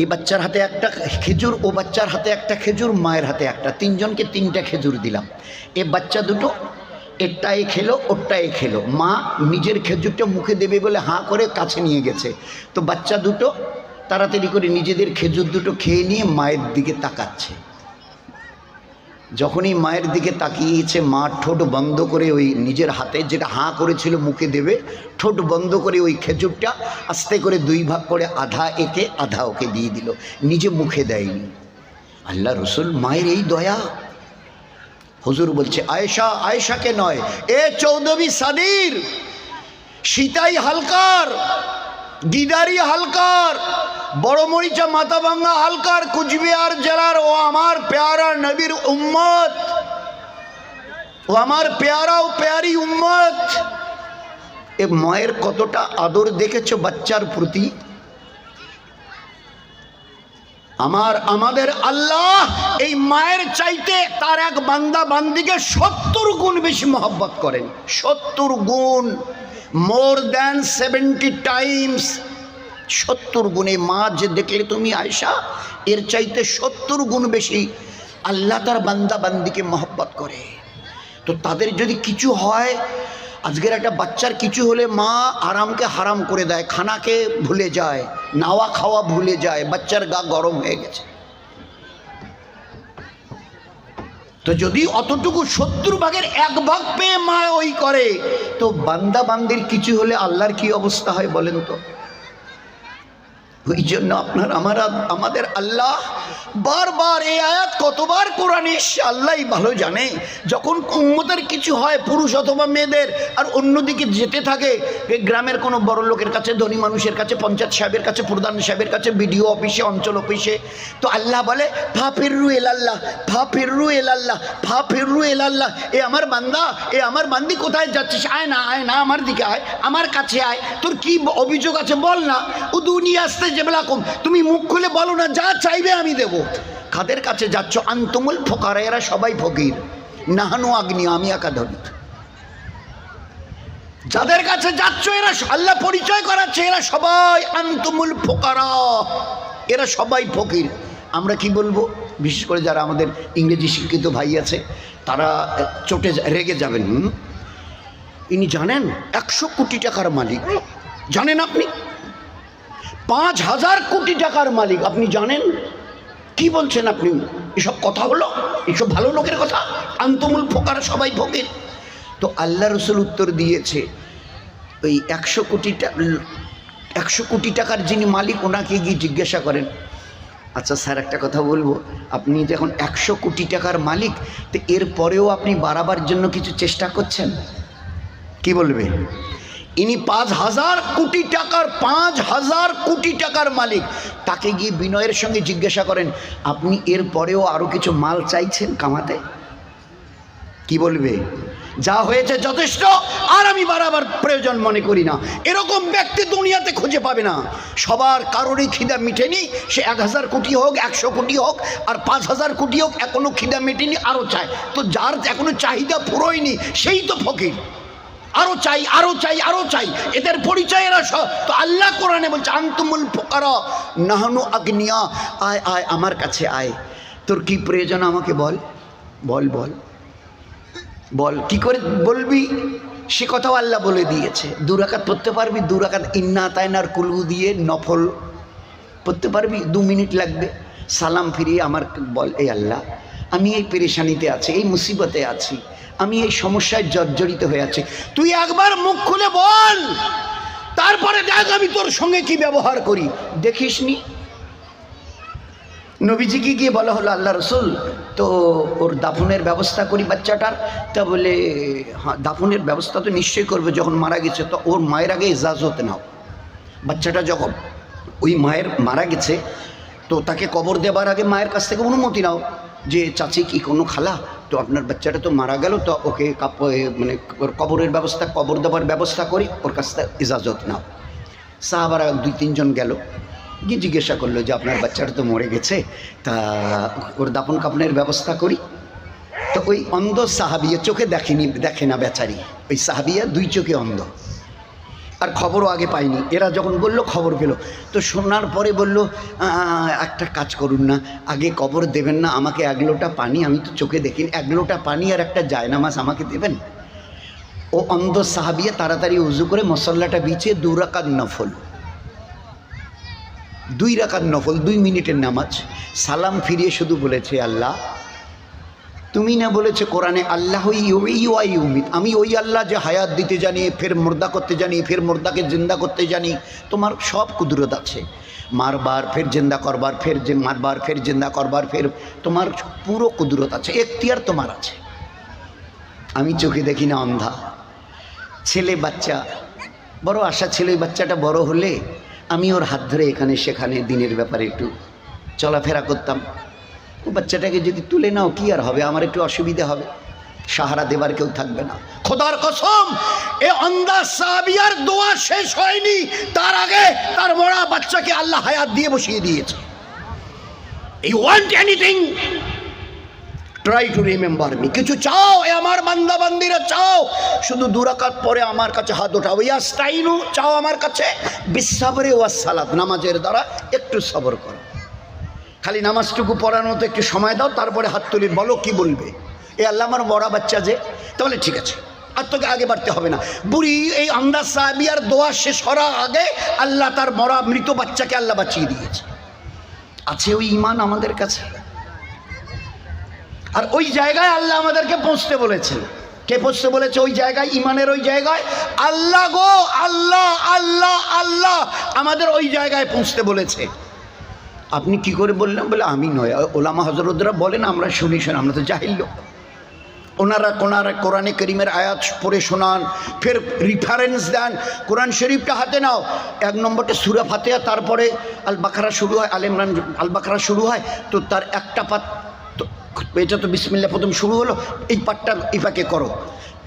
এই বাচ্চার হাতে একটা খেজুর, ও বাচ্চার হাতে একটা খেজুর, মায়ের হাতে একটা, 3 জনকে 3টা খেজুর দিলাম। এ বাচ্চা 2টো এরটাই খেলো, ওরটাই খেলো। মা নিজের খেজুরটা মুখে দেবে বলে হাঁ করে কাছে নিয়ে গেছে। তো বাচ্চা 2টো তাড়াতাড়ি করে নিজেদের খেজুর 2টো খেয়ে নিয়ে মায়ের দিকে তাকাচ্ছে। যখনই মায়ের দিকে তাকিয়েছে, মা ঠোঁট বন্ধ করে ওই নিজের হাতে যেটা হাঁ করেছিল মুখে দেবে, ঠোঁট বন্ধ করে ওই খেজুরটা আস্তে করে 2 ভাগ করে আধা একে আধা ওকে দিয়ে দিল, নিজে মুখে দেয়নি। আল্লাহ রসুল মায়ের এই দয়া। হুজুর বলছে আয়েশা, আয়েশাকে নয়, এ চৌধুরী সাদির, সীতাই হালকার, গিদারি হালকার, বড় মরিচা মাথাভাঙ্গা হালকার, কুচবিহার জেলার ও আমার প্যারা নবীর উম্মত, ও আমার প্যারা ও প্যারি উম্মত। এ মায়ের কতটা আদর দেখেছো বাচ্চার প্রতি। আমাদের আল্লাহ এই মায়ের চাইতে তার এক বান্দা বান্দিকে 70 গুণ বেশি মহব্বত করেন। 70 গুণ, মোর দ্যান 70 টাইমস। 70 গুণে মা যে দেখলে তুমি আয়েশা, এর চাইতে 70 গুণ বেশি আল্লাহ তার বান্দা বান্দিকে মহব্বত করে। তো তাদের যদি কিছু হয়, আজকের একটা বাচ্চার কিছু হলে মা আরামকে হারাম করে দেয়, খানাকে ভুলে যায়, নাওয়া খাওয়া ভুলে যায়, বাচ্চার গা গরম হয়ে গেছে। তো যদি অতটুকু 70 ভাগের 1 ভাগ পেয়ে মা ওই করে, তো বান্দা বান্দির কিছু হলে আল্লাহর কি অবস্থা হয় বলেন তো। ওই জন্য আমাদের আল্লাহ বারবার এই আয়াত কতবার কোরআনে এসে আল্লাহই ভালো জানে। যখন উম্মতের কিছু হয় পুরুষ অথবা মেয়েদের, আর অন্যদিকে যেতে থাকে গ্রামের কোনো বড় লোকের কাছে, ধনী মানুষের কাছে, পঞ্চায়েত সাহেবের কাছে, প্রধান সাহেবের কাছে, বিডিও অফিসে, অঞ্চল অফিসে, তো আল্লাহ বলে ফা ফিররু এলাল্লাহ, ফা ফিররু এলাল্লাহ, ফা ফিররু এলাল্লাহ। এ আমার বান্দা, এ আমার বান্দি, কোথায় যাচ্ছিস? আয় না আমার দিকে আয়, আমার কাছে আয়, তোর কি অভিযোগ আছে বল না। ও দুনিয়া আসতে যেবেলাকুম, তুমি মুখ খুলে বলো না, যা চাইবে আমি দেব। কাদের কাছে যাচ্ছ? আনতুমুল ফোকারা, এরা সবাই ফকির, নাহানু আগ্নি, আমি একা ধনী। যাদের কাছে যাচ্ছ এরা, আল্লাহ পরিচয় করাচ্ছে, এরা সবাই আনতুমুল ফোকারা, এরা সবাই ফকির। আমরা কি বলবো? বিশেষ করে যারা আমাদের ইংরেজি শিক্ষিত ভাই আছে, তারা চোটে রেগে যাবেন। ইনি জানেন 100 কোটি টাকার মালিক, জানেন আপনি? 5000 কোটি টাকার মালিক, আপনি জানেন? কি বলছেন আপনি? এসব কথা হলো? এসব ভালো লোকের কথা? আন্তমুল ফোকারা সবাই ফকির। তো আল্লাহ রসুল উত্তর দিয়েছে, ওই 100 কোটি টাকার যিনি মালিক, ওনাকে গিয়ে জিজ্ঞাসা করেন, আচ্ছা স্যার একটা কথা বলবো, আপনি যখন 100 কোটি টাকার মালিক, তো এরপরেও আপনি বাড়াবার জন্য কিছু চেষ্টা করছেন? কি বলবে? ইনি 5000 কোটি টাকার, 5000 কোটি টাকার মালিক। তাকে গিয়ে বিনয়ের সঙ্গে জিজ্ঞাসা করেন, আপনি এর পরেও আরো কিছু মাল চাইছেন কামাতে? কি বলবে? যা হয়েছে যথেষ্ট, আর আমি বাড়াবার প্রয়োজন মনে করি না। এরকম ব্যক্তি দুনিয়াতে খুঁজে পাবে না। সবার কারোরই খিদা মিটেনি, সে 1000 কোটি হোক, 100 কোটি হোক, আর 5000 কোটি হোক, এখনো খিদা মেটেনি, আরো চায়। তো যার এখনো চাহিদা পুরোয়নি, সেই তো ফকির। আরো চাই, আরো চাই, আরো চাই, এদের পরিচয় এরা সব। তো আল্লাহ কোরআনে বলছে আনতুমুল ফুকারা নাহনু আগনিয়া, আয় আয় আমার কাছে আয়, তোর কি প্রয়োজন আমাকে বল, বল বল বল, কি করে বলবি সে কথাও আল্লাহ বলে দিয়েছে। 2 রাকাত পড়তে পারবি? 2 রাকাত ইন্না আতাইনার কুলু দিয়ে নফল পড়তে পারবি? 2 মিনিট লাগবে। সালাম ফিরিয়ে আমার বল, এই আল্লাহ আমি এই পেরেশানিতে আছি, এই মুসিবতে আছি, আমি এই সমস্যায় জর্জরিত হয়ে আছি, তুই একবার মুখ খুলে বল, তারপরে দেখ আমি তোর সঙ্গে কি ব্যবহার করি। দেখিসনি নবীজিকে গিয়ে বলা হলো, আল্লাহ রসুল তো ওর দাফনের ব্যবস্থা করি বাচ্চাটার। তা বলে হ্যাঁ দাফনের ব্যবস্থা তো নিশ্চয়ই করবে, যখন মারা গেছে তো ওর মায়ের আগে ইজাজত নাও। বাচ্চাটা যখন ওই মায়ের মারা গেছে, তো তাকে কবর দেবার আগে মায়ের কাছ থেকে অনুমতি নাও, যে চাচি কি কোনো খালা, তো আপনার বাচ্চাটা তো মারা গেল, তো ওকে মানে কবরের ব্যবস্থা, কবর দেবার ব্যবস্থা করি, ওর কাছ থেকে ইজাজত নাও। সাহাবারা 2-3 জন গেল, গিয়ে জিজ্ঞাসা করলো যে আপনার বাচ্চাটা তো মরে গেছে, তা ওর দাফন কাফনের ব্যবস্থা করি। তো ওই অন্ধ সাহাবিয়া, চোখে দেখে না বেচারি, ওই সাহাবিয়া 2 চোখে অন্ধ, আর খবরও আগে পাইনি। এরা যখন বলল খবর পেল, তো শোনার পরে বলল, একটা কাজ করুন না, আগে কবর দেবেন না, আমাকে 1 লোটা পানি, আমি তো চোখে দেখিনি, 1 লোটা পানি আর একটা জায়নামাজ আমাকে দেবেন। ও অন্ধ সাহাবিয়া তাড়াতাড়ি উজু করে মসল্লাটা বিছিয়ে 2 রাকাত নফল, 2 রাকাত নফল, 2 মিনিটের নামাজ, সালাম ফিরিয়ে শুধু বলেছে, আল্লাহ তুমি না বলেছে কোরআনে, আল্লাহ ইউমিত, আমি ওই আল্লাহ যে হায়াত দিতে জানি, ফের মুর্দা করতে জানি, ফের মুর্দাকে জিন্দা করতে জানি, তোমার সব কুদরত আছে, মারবার ফের জিন্দা করবার, ফের মারবার ফের জিন্দা করবার, ফের তোমার পুরো কুদরত আছে, এখতিয়ার তোমার আছে। আমি চোখে দেখি না, অন্ধা। ছেলে বাচ্চা, বড় আশা ছিল এই বাচ্চাটা বড় হলে আমি ওর হাত ধরে এখানে সেখানে দিনের ব্যাপারে একটু চলাফেরা করতাম। ও বাচ্চাটাকে যদি তুলে নাও কি আর হবে, আমার একটু অসুবিধা হবে, সাহারা দেবার কেউ থাকবে না। খোদার কসম, এ অন্ধা সাহাবিয়ার দোয়া শেষ হয়নি, তার আগে তার মরা বাচ্চাকে আল্লাহ হায়াত দিয়ে বসিয়ে দিয়েছে। You want anything, try to remember me, কিছু চাও এ আমার বান্দা বান্দিরা, চাও শুধু 2 রাকাত পরে আমার কাছে হাত ওঠাও, ইয়াস্তাইনু, চাও আমার কাছে, বিসসাবরি ওয়াস সালাত, নামাজের দ্বারা একটু সবর করো, খালি নামাজটুকু পড়ানোতে একটু সময় দাও, তারপরে হাত তুলি, বলো কি বলবে। এ আল্লাহ আমার মরা বাচ্চা যে, তাহলে ঠিক আছে, আর তোকে আগে বাড়তে হবে না। বুড়ি এই আন্দাজ সাহাবিয়ার দোয়া শেষ হওয়ার আগে আল্লাহ তার মরা মৃত বাচ্চাকে আল্লাহ বাঁচিয়ে দিয়েছে। আছে ওই ঈমান আমাদের কাছে, আর ওই জায়গায় আল্লাহ আমাদেরকে পৌঁছতে বলেছেন। কে পৌঁছতে বলেছে ওই জায়গায়, ইমানের ওই জায়গায়? আল্লাহ গো, আল্লাহ আল্লাহ আল্লাহ আমাদের ওই জায়গায় পৌঁছতে বলেছে। আপনি কি করে বললেন? বলে আমি নয়, ওলামা হজরতরা বলেন, আমরা শুনি, আমরা তো জাহিল লোক। ওনারা কোরআনে করিমের আয়াত পড়ে শোনান, ফের রেফারেন্স দেন। কোরআন শরীফটা হাতে নাও, 1 নম্বরটা সূরা ফাতিহা, তারপরে আল বাকারা শুরু হয়, আল ইমরান আল বাকারা শুরু হয়, তো তার একটা পাঠ, এটা তো বিসমিল্লাহ প্রথম শুরু হলো, এই পাঠটা ইফাকে করো,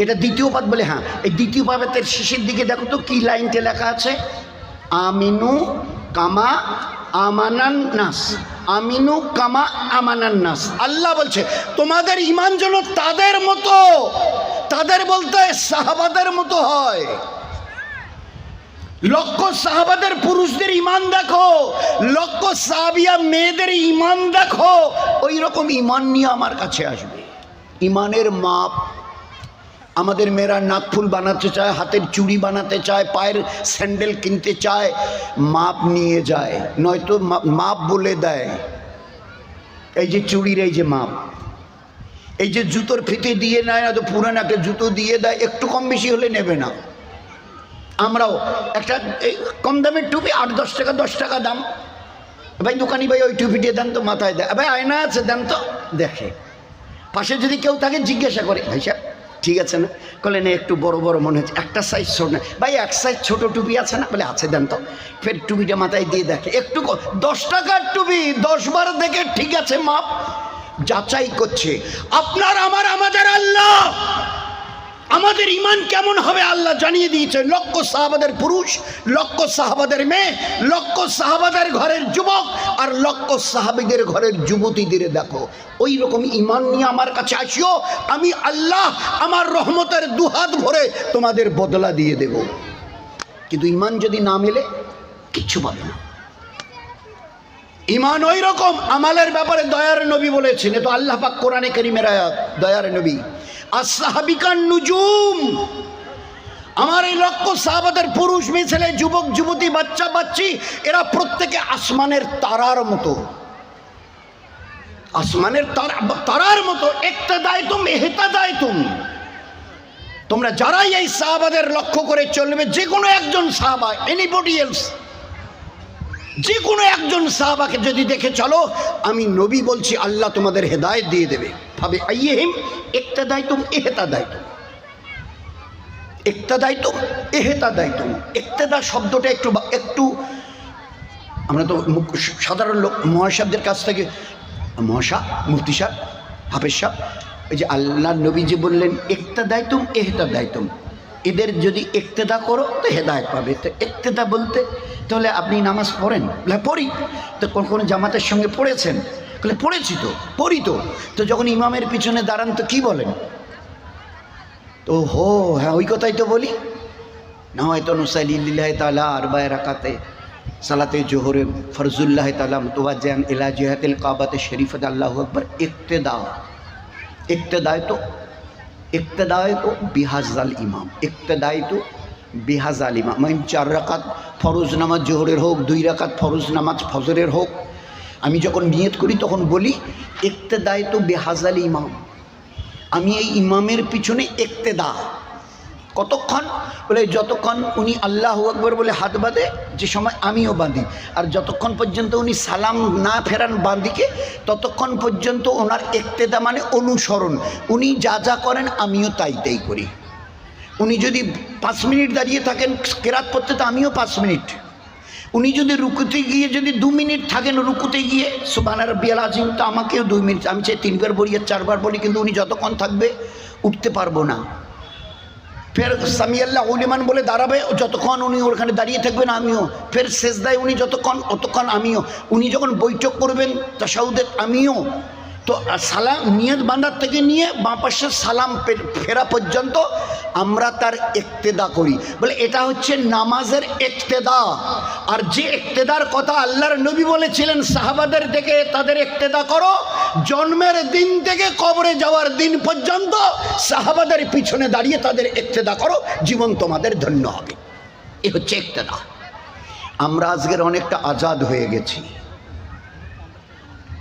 এটা দ্বিতীয় পাঠ। বলে হ্যাঁ, এই দ্বিতীয় পাঠের শেষের দিকে দেখো তো কি লাইনটা লেখা আছে, আমিনু কামা আমানান নাস, আমিনু কামা আমানান নাস। আল্লাহ বলছে তোমাদের ঈমান যেন তাদের মতো, তাদের বলতে সাহাবাদের মতো হয়। লক্ষ সাহাবাদের পুরুষদের ঈমান দেখো, লক্ষ সাহাবিয়া মেয়েদের ঈমান দেখো, ওই রকম ঈমান নিয়ে আমার কাছে আসবে। ঈমানের মাপ, আমাদের মেয়েরা নাকফুল বানাতে চায়, হাতের চুড়ি বানাতে চায়, পায়ের স্যান্ডেল কিনতে চায়, মাপ নিয়ে যায়, নয়তো মাপ বলে দেয়। এই যে চুড়ির এই যে মাপ, এই যে জুতোর ফিতে দিয়ে নেয় না তো, পুরান একটা জুতো দিয়ে দেয়, একটু কম বেশি হলে নেবে না। আমরাও একটা কম দামের টুপি 8-10 টাকা, 10 টাকা দাম, ভাই দোকানি ভাই ওই টুপি দিয়ে দেন তো, মাথায় দেয়, ভাই আয়না আছে দেন তো, দেখে। পাশে যদি কেউ তাকে জিজ্ঞাসা করে, ভাই সাহেব ঠিক আছে না? বলে না একটু বড় বড় মনে হচ্ছে, একটা সাইজ ছোট না, ভাই এক সাইজ ছোট টুপি আছে না? বলে আছে দেন তো। ফের টুপিটা মাথায় দিয়ে দেখে, একটু 10 টাকার টুপি 10 বার দেখে ঠিক আছে মাপ, যাচাই করছে। আপনার আমার, আমাদের আল্লাহ, আমাদের ঈমান কেমন হবে আল্লাহ জানিয়ে দিয়েছে। লক্ষ সাহাবাদের পুরুষ, লক্ষ সাহাবাদের মেয়ে, লক্ষ সাহাবাদের ঘরের যুবক আর লক্ষ সাহাবীদের ঘরের যুবতীদের দেখো, ওই রকম ঈমান নিয়ে আমার কাছে আসিও, আমি আল্লাহ আমার রহমতের দুহাত ভরে তোমাদের বদলা দিয়ে দেব। কিন্তু ঈমান যদি না মেলে কিচ্ছু পাবে না। ঈমান ওই রকম, আমালের ব্যাপারে দয়ার নবী বলেছেন, তো আল্লাহ পাক কোরআনে কারীমের আয়াত, দয়ার নবী আসহাবিকান নুজুম, আমার এই লক্ষ সাহাবাদের পুরুষ মেয়ে ছেলে যুবক যুবতী বাচ্চা বাচ্চি এরা প্রত্যেকে আসমানের তারার মতো, আসমানের তারার মতো। ইক্তাদায়তুম ইহতাদায়তুম, তোমরা যারাই এই সাহাবাদের লক্ষ্য করে চলবে, যে কোনো একজন সাহাবা, এনিবডি এলস, যে কোনো একজন সাহাবাকে যদি দেখে চলো, আমি নবী বলছি আল্লাহ তোমাদের হেদায়েত দিয়ে দেবে। ভাবে আইহিম ইক্তাদায়তুম ইহতাদায়তুম, ইক্তাদায়তুম ইহতাদায়তুম। ইক্তেদা শব্দটা একটু আমরা তো সাধারণ লোক, মহাসাবদের কাছ থেকে, মহাসা মুফতি সাহেব, হাফেজ সাহেব, ওই যে আল্লাহ নবী যে বললেন ইক্তাদায়তুম ইহতাদায়তুম, এদের যদি ইক্তেদা করো তো হেদায়েত পাবে। তো ইক্তেদা বলতে তাহলে আপনি নামাজ পড়েন? পড়ি। তো কোনো জামাতের সঙ্গে পড়েছেন? বলে পড়েছি তো, পড়ি তো। তো যখন ইমামের পিছনে দাঁড়ান তো কি বলেন? তো হ্যাঁ ওই কথাই তো বলি না, হয়তো নুসাইলিল্লাহ তাআলা আরবায়ে রাকাতে সালাতে জোহরে ফরজুল্লাহ তাআলা মুতওয়াজ্জিহান ইলা জিহাতিল কাবাতে শরীফাত, আল্লাহু আকবার। ইক্তেদায় তো বিহাজাল ইমাম, ইক্তেদায় তো বিহাজাল ইমাম। মানে 4 রাকাত ফরজ নামাজ জোহরের হোক, 2 রাকাত ফরজ নামাজ ফজরের হোক, আমি যখন নিয়ত করি তখন বলি ইক্তেদায় তো বিহাজাল ইমাম, আমি এই ইমামের পিছনে ইক্তেদা। কতক্ষণ? বলে যতক্ষণ উনি আল্লাহু আকবার বলে হাত বাঁধে, যে সময় আমিও বাঁধি, আর যতক্ষণ পর্যন্ত উনি সালাম না ফেরান বাঁদিকে, ততক্ষণ পর্যন্ত ওনার ইক্তেদা মানে অনুসরণ। উনি যা যা করেন আমিও তাই করি। উনি যদি 5 মিনিট দাঁড়িয়ে থাকেন কেরাত পড়তে, তো আমিও 5 মিনিট। উনি যদি রুকুতে গিয়ে যদি 2 মিনিট থাকেন রুকুতে গিয়ে সুবহানা রাব্বিয়াল আযীম, তো আমাকেও 2 মিনিট, আমি চাই 3 বার বলি আর 4 বার বলি, কিন্তু উনি যতক্ষণ থাকবে উঠতে পারবো না। ফের সামিআল্লাহু লিমান বলে দাঁড়াবে, যতক্ষণ উনি ওখানে দাঁড়িয়ে থাকবেন আমিও। ফের সেজদায় উনি যতক্ষণ, অতক্ষণ আমিও। উনি যখন বৈঠক করবেন তাশাহুদে, আমিও। তো সালাম নিয়ত বাঁধার থেকে নিয়ে বাঁ পাশে সালাম ফেরা পর্যন্ত আমরা তার ইক্তেদা করি। বলে এটা হচ্ছে নামাজের ইক্তেদা। আর যে ইক্তেদার কথা আল্লাহর নবী বলেছিলেন সাহাবাদের দেখে তাদের ইক্তেদা করো, জন্মের দিন থেকে কবরে যাওয়ার দিন পর্যন্ত সাহাবাদের পিছনে দাঁড়িয়ে তাদের ইক্তেদা করো, জীবন তোমাদের ধন্য হবে। এ হচ্ছে ইক্তেদা। আমরা আজকের অনেকটা আজাদ হয়ে গেছি,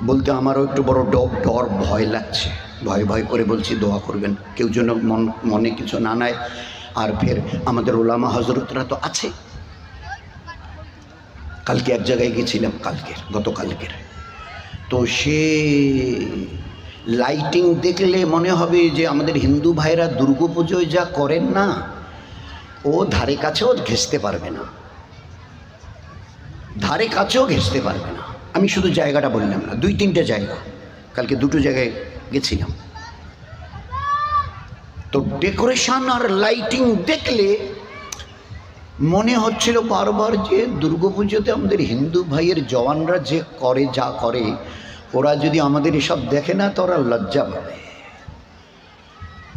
বলতে আমারও একটু বড় ডর ভয় লাগছে। ভয় ভয় করে বলছি দোয়া করবেন, কেউ যেন মনে কিছু না নেয়। আর ফের আমাদের ওলামা হজরতরা তো আছে। কালকে এক জায়গায় গেছিলাম, গতকালকের, তো সে লাইটিং দেখলে মনে হবে যে আমাদের হিন্দু ভাইরা দুর্গাপুজোয় যা করেন না, ও ধারে কাছেও ঘেঁষতে পারবে না, ধারে কাছেও ঘেঁষতে পারবে না। আমি শুধু জায়গাটা বললাম না, 2-3টে জায়গা, কালকে 2টো জায়গায় গেছিলাম। তো ডেকোরেশন আর লাইটিং দেখলে মনে হচ্ছিল বারবার যে দুর্গাপুজোতে আমাদের হিন্দু ভাইয়ের জওয়ানরা যে করে, যা করে, ওরা যদি আমাদের এসব দেখে না তো ওরা লজ্জা পাবে।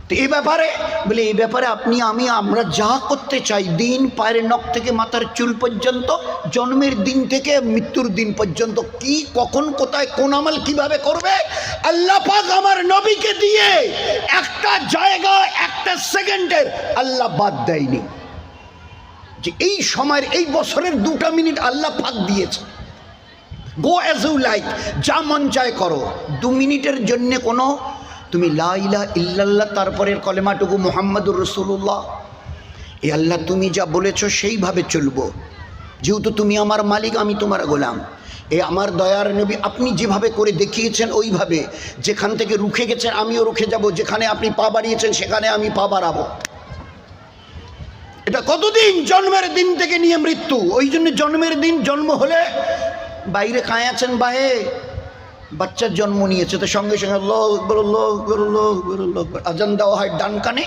তো এই ব্যাপারে বলে, এই ব্যাপারে আপনি আমরা যা করতে চাই, দিন পায়ের নখ থেকে মাথার চুল পর্যন্ত, জন্মের দিন থেকে মৃত্যুর দিন পর্যন্ত, কি কখন কোথায় কোন আমল কিভাবে করবে, আল্লাহ পাক আমার নবীকে দিয়ে একটা জায়গা, একটা সেকেন্ডের আল্লাহ বাদ দেয়নি। যে এই সময়ের, এই বছরের 2টা মিনিট আল্লাহ পাক দিয়েছে। গো অ্যাজ ইউ লাইক, যা মন চায় করো। 2 মিনিটের জন্য কোনো তুমি লা ইলাহা ইল্লাল্লাহ, তারপরের কলেমাটুকু মুহাম্মাদুর রাসূলুল্লাহ, এ আল্লাহ তুমি যা বলেছো সেইভাবে চলবো, যেহেতু তুমি আমার মালিক, আমি তোমার গোলাম। এ আমার দয়ার নবী, আপনি যেভাবে করে দেখিয়েছেন ওইভাবে, যেখান থেকে রুখে গেছেন আমিও রুখে যাব, যেখানে আপনি পা বাড়িয়েছেন সেখানে আমি পা বাড়াবো। এটা কতদিন? জন্মের দিন থেকে নিয়ে মৃত্যু। ওই জন্য জন্মের দিন, জন্ম হলে বাইরে কাঁয় আছেন বাহে, বাচ্চার জন্ম নিয়েছে, তো সঙ্গে সঙ্গে আল্লাহু আকবার, আল্লাহু আকবার, আল্লাহু আকবার, আল্লাহু আকবার আজান দেওয়া হয় ডান কানে,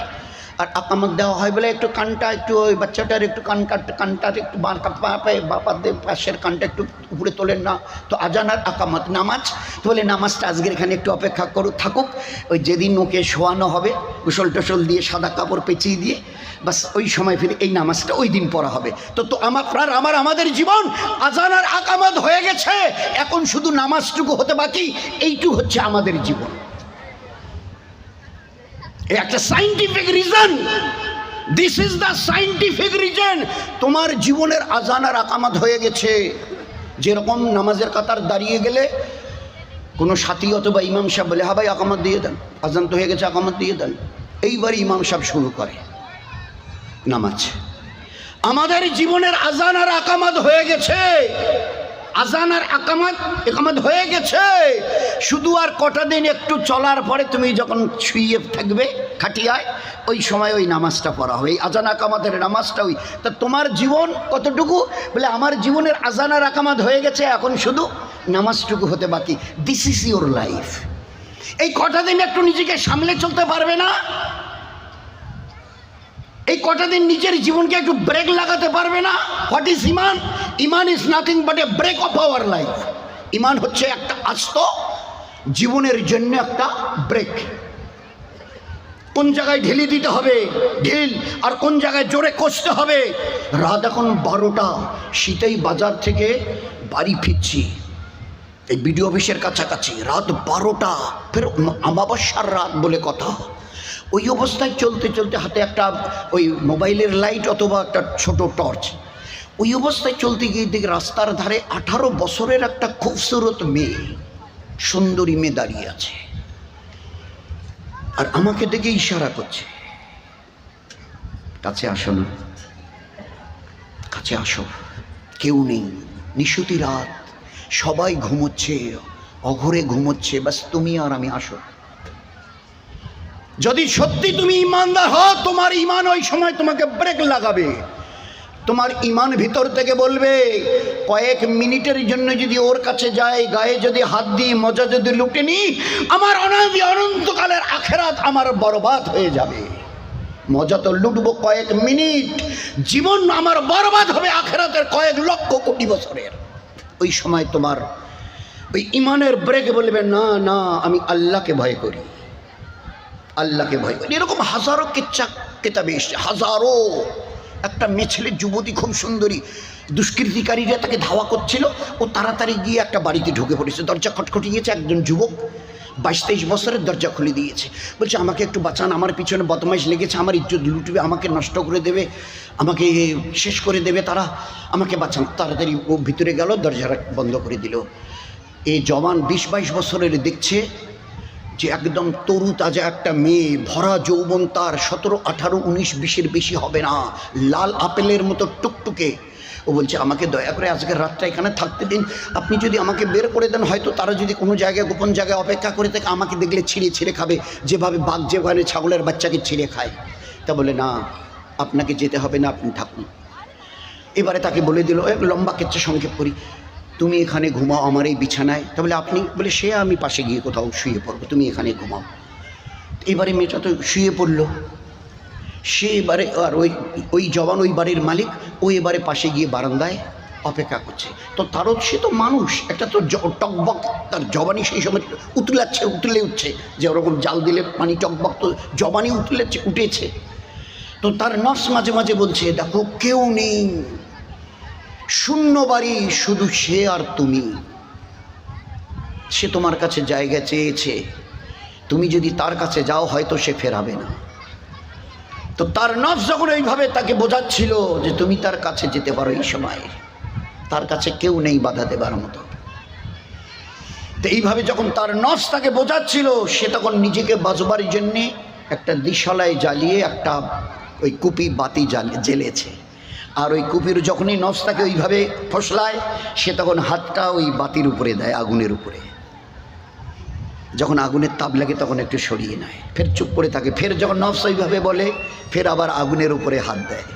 আর আকামত দেওয়া হয় বলে একটু কানটা, একটু ওই বাচ্চাটার একটু কানটা একটু বাপাদের পাশের কানটা একটু উপরে তোলেন না, তো আজান আর আকামত নামাজ। তো বলে নামাজটা আজকের এখানে একটু অপেক্ষা থাকুক, ওই যেদিন ওকে শোয়ানো হবে গোসল টোসল দিয়ে সাদা কাপড় পেঁচিয়ে দিয়ে, বাস ওই সময় ফিরে এই নামাজটা ওই দিন পড়া হবে। তো আমাদের জীবন আজান আর আকামত হয়ে গেছে, এখন শুধু নামাজটুকু হতে বাকি। এইটুকু হচ্ছে আমাদের জীবন। একটা scientific reason, this is the scientific reason. তোমার জীবনের আজান আর আকামত হয়ে গেছে। যেরকম নামাজের কাতার দাঁড়িয়ে গেলে কোনো সাথী অথবা ইমাম সাহেব বলে, হ্যাঁ ভাই আকামত দিয়ে দেন, আজান তো হয়ে গেছে, আকামত দিয়ে দেন, এইবার ইমাম সাহেব শুরু করে নামাজ। আমাদের জীবনের আজান আর আকামত হয়ে গেছে, আজান আর একামত হয়ে গেছে। শুধু আর কটা দিন একটু চলার পরে তুমি যখন শুয়ে থাকবে খাটিয়ায়, ওই সময় ওই নামাজটা পড়া হবে, এই আজান আকামাতের নামাজটা। ওই তা তোমার জীবন কতটুকু? বলে আমার জীবনের আজান আর আকামাত হয়ে গেছে, এখন শুধু নামাজটুকু হতে বাকি। This is your life. এই কটা দিন একটু নিজেকে সামলে চলতে পারবে না? এই কটা দিন নিজের জীবনকে একটু ব্রেক লাগাতে পারবে না? হোয়াট ইজ ইমান? ইমান is nothing but a brake of our life. ইমান হচ্ছে একটা আস্ত জীবনের জন্য একটা ব্রেক। কোন জায়গায় ঢিলি দিতে হবে ঢিল, আর কোন জায়গায় জোরে কষতে হবে। রাত এখন 12টা, শীতেই বাজার থেকে বাড়ি ফিরছি, এই বিডিও অফিসের কাছাকাছি, রাত 12টা, ফের অমাবস্যার রাত বলে কথা। ওই অবস্থায় চলতে চলতে হাতে একটা ওই মোবাইলের লাইট অথবা একটা ছোট টর্চ, ওই অবস্থায় চলতে গিয়ে দেখি রাস্তার ধারে 18 বছরের একটা খুবসুরত মেয়ে, সুন্দরী মেয়ে দাঁড়িয়ে আছে, আর আমাকে দেখে ইশারা করছে, কাছে আসো না, কাছে আসো। কেউ নেই, নিশুতি রাত, সবাই ঘুমোচ্ছে, অঘরে ঘুমোচ্ছে, বাস তুমি আর আমি, আসো। যদি সত্যি তুমি ইমানদার হও, তোমার ইমান ওই সময় তোমাকে ব্রেক লাগাবে। তোমার ইমান ভিতর থেকে বলবে, কয়েক মিনিটের জন্য যদি ওর কাছে যায়, গায়ে যদি হাত দিয়ে মজা যদি লুটে নি, আমার অনন্তকালের আখেরাত আমার বরবাদ হয়ে যাবে। মজা তো লুটবো কয়েক মিনিট, জীবন আমার বরবাদ হবে আখেরাতের কয়েক লক্ষ কোটি বছরের। ওই সময় তোমার ওই ইমানের ব্রেক বলবে, না না, আমি আল্লাহকে ভয় করি, আল্লাহকে ভয় করি। এরকম হাজারো কিতাবে এসছে, হাজারো। একটা মেয়ে ছেলে, যুবতী, খুব সুন্দরী, দুষ্কৃতিকারীরা তাকে ধাওয়া করছিল, ও তাড়াতাড়ি গিয়ে একটা বাড়িতে ঢুকে পড়েছে, দরজা খটখটিয়েছে, একজন যুবক 22-23 বছরের দরজা খুলে দিয়েছে, বলছে আমাকে একটু বাঁচান, আমার পিছনে বদমাইশ লেগেছে, আমার ইজ্জত লুটবে, আমাকে নষ্ট করে দেবে, আমাকে শেষ করে দেবে তারা, আমাকে বাঁচান। তাড়াতাড়ি ও ভিতরে গেল, দরজা বন্ধ করে দিল। এই জওয়ান 20-22 বছরের দেখছে যে একদম তরু তাজা একটা মেয়ে, ভরা যৌবন তার, 17, 18, 19, 20-এর বেশি হবে না, লাল আপেলের মতো টুকটুকে। ও বলছে আমাকে দয়া করে আজকের রাতটা এখানে থাকতে দিন, আপনি যদি আমাকে বের করে দেন হয়তো তারা যদি কোনো জায়গায় গোপন জায়গায় অপেক্ষা করে থাকে আমাকে দেখলে ছিঁড়ে ছিঁড়ে খাবে, যেভাবে বাঘ যেভাবে ছাগলের বাচ্চাকে ছিঁড়ে খায়। তা বলে না, আপনাকে যেতে হবে না, আপনি থাকুন। এবারে তাকে বলে দিল, এক লম্বা কেচ্চা সংক্ষেপ করি, তুমি এখানে ঘুমাও আমার এই বিছানায়। তাহলে আপনি বলে সে আমি পাশে গিয়ে কোথাও শুয়ে পড়বো, তুমি এখানে ঘুমাও। এবারে মেয়েটা তো শুয়ে পড়লো। সে এবারে আর ওই জবান, ওই বাড়ির মালিক, ও এবারে পাশে গিয়ে বারান্দায় অপেক্ষা করছে। তো তারও সে তো মানুষ, একটা তো টকবক, তার জবানি সেই সময় উতলে উঠছে, যে ওরকম জাল দিলে পানি টকবক, তো জবানি উঠেছে। তো তার নফস মাঝে মাঝে বলছে, দেখো কেউ নেই, শূন্য বাড়ি, শুধু সে আর তুমি। সে তোমার কাছে জায়গা চেয়েছে, তুমি যদি তার কাছে যাও হয়তো সে ফেরাবে না। তো তার নফস যখন এইভাবে তাকে বোঝাচ্ছিল যে তুমি তার কাছে যেতে পারো, এই সময় তার কাছে কেউ নেই বাধা দেবার মতো। তো এইভাবে যখন তার নফস তাকে বোঝাচ্ছিল, সে তখন নিজেকে বাঁচবার জন্যে একটা দিশালায় জ্বালিয়ে একটা ওই কুপি বাতি জ্বেলেছে। আর ওই কুপির যখনই নফস তাকে ওইভাবে ফসলায়, সে তখন হাতটা ওই বাতির উপরে দেয়, আগুনের উপরে। যখন আগুনের তাপ লাগে তখন একটু সরিয়ে নেয়, ফের চুপ করে থাকে। ফের যখন নফস ওইভাবে বলে, ফের আবার আগুনের উপরে হাত দেয়।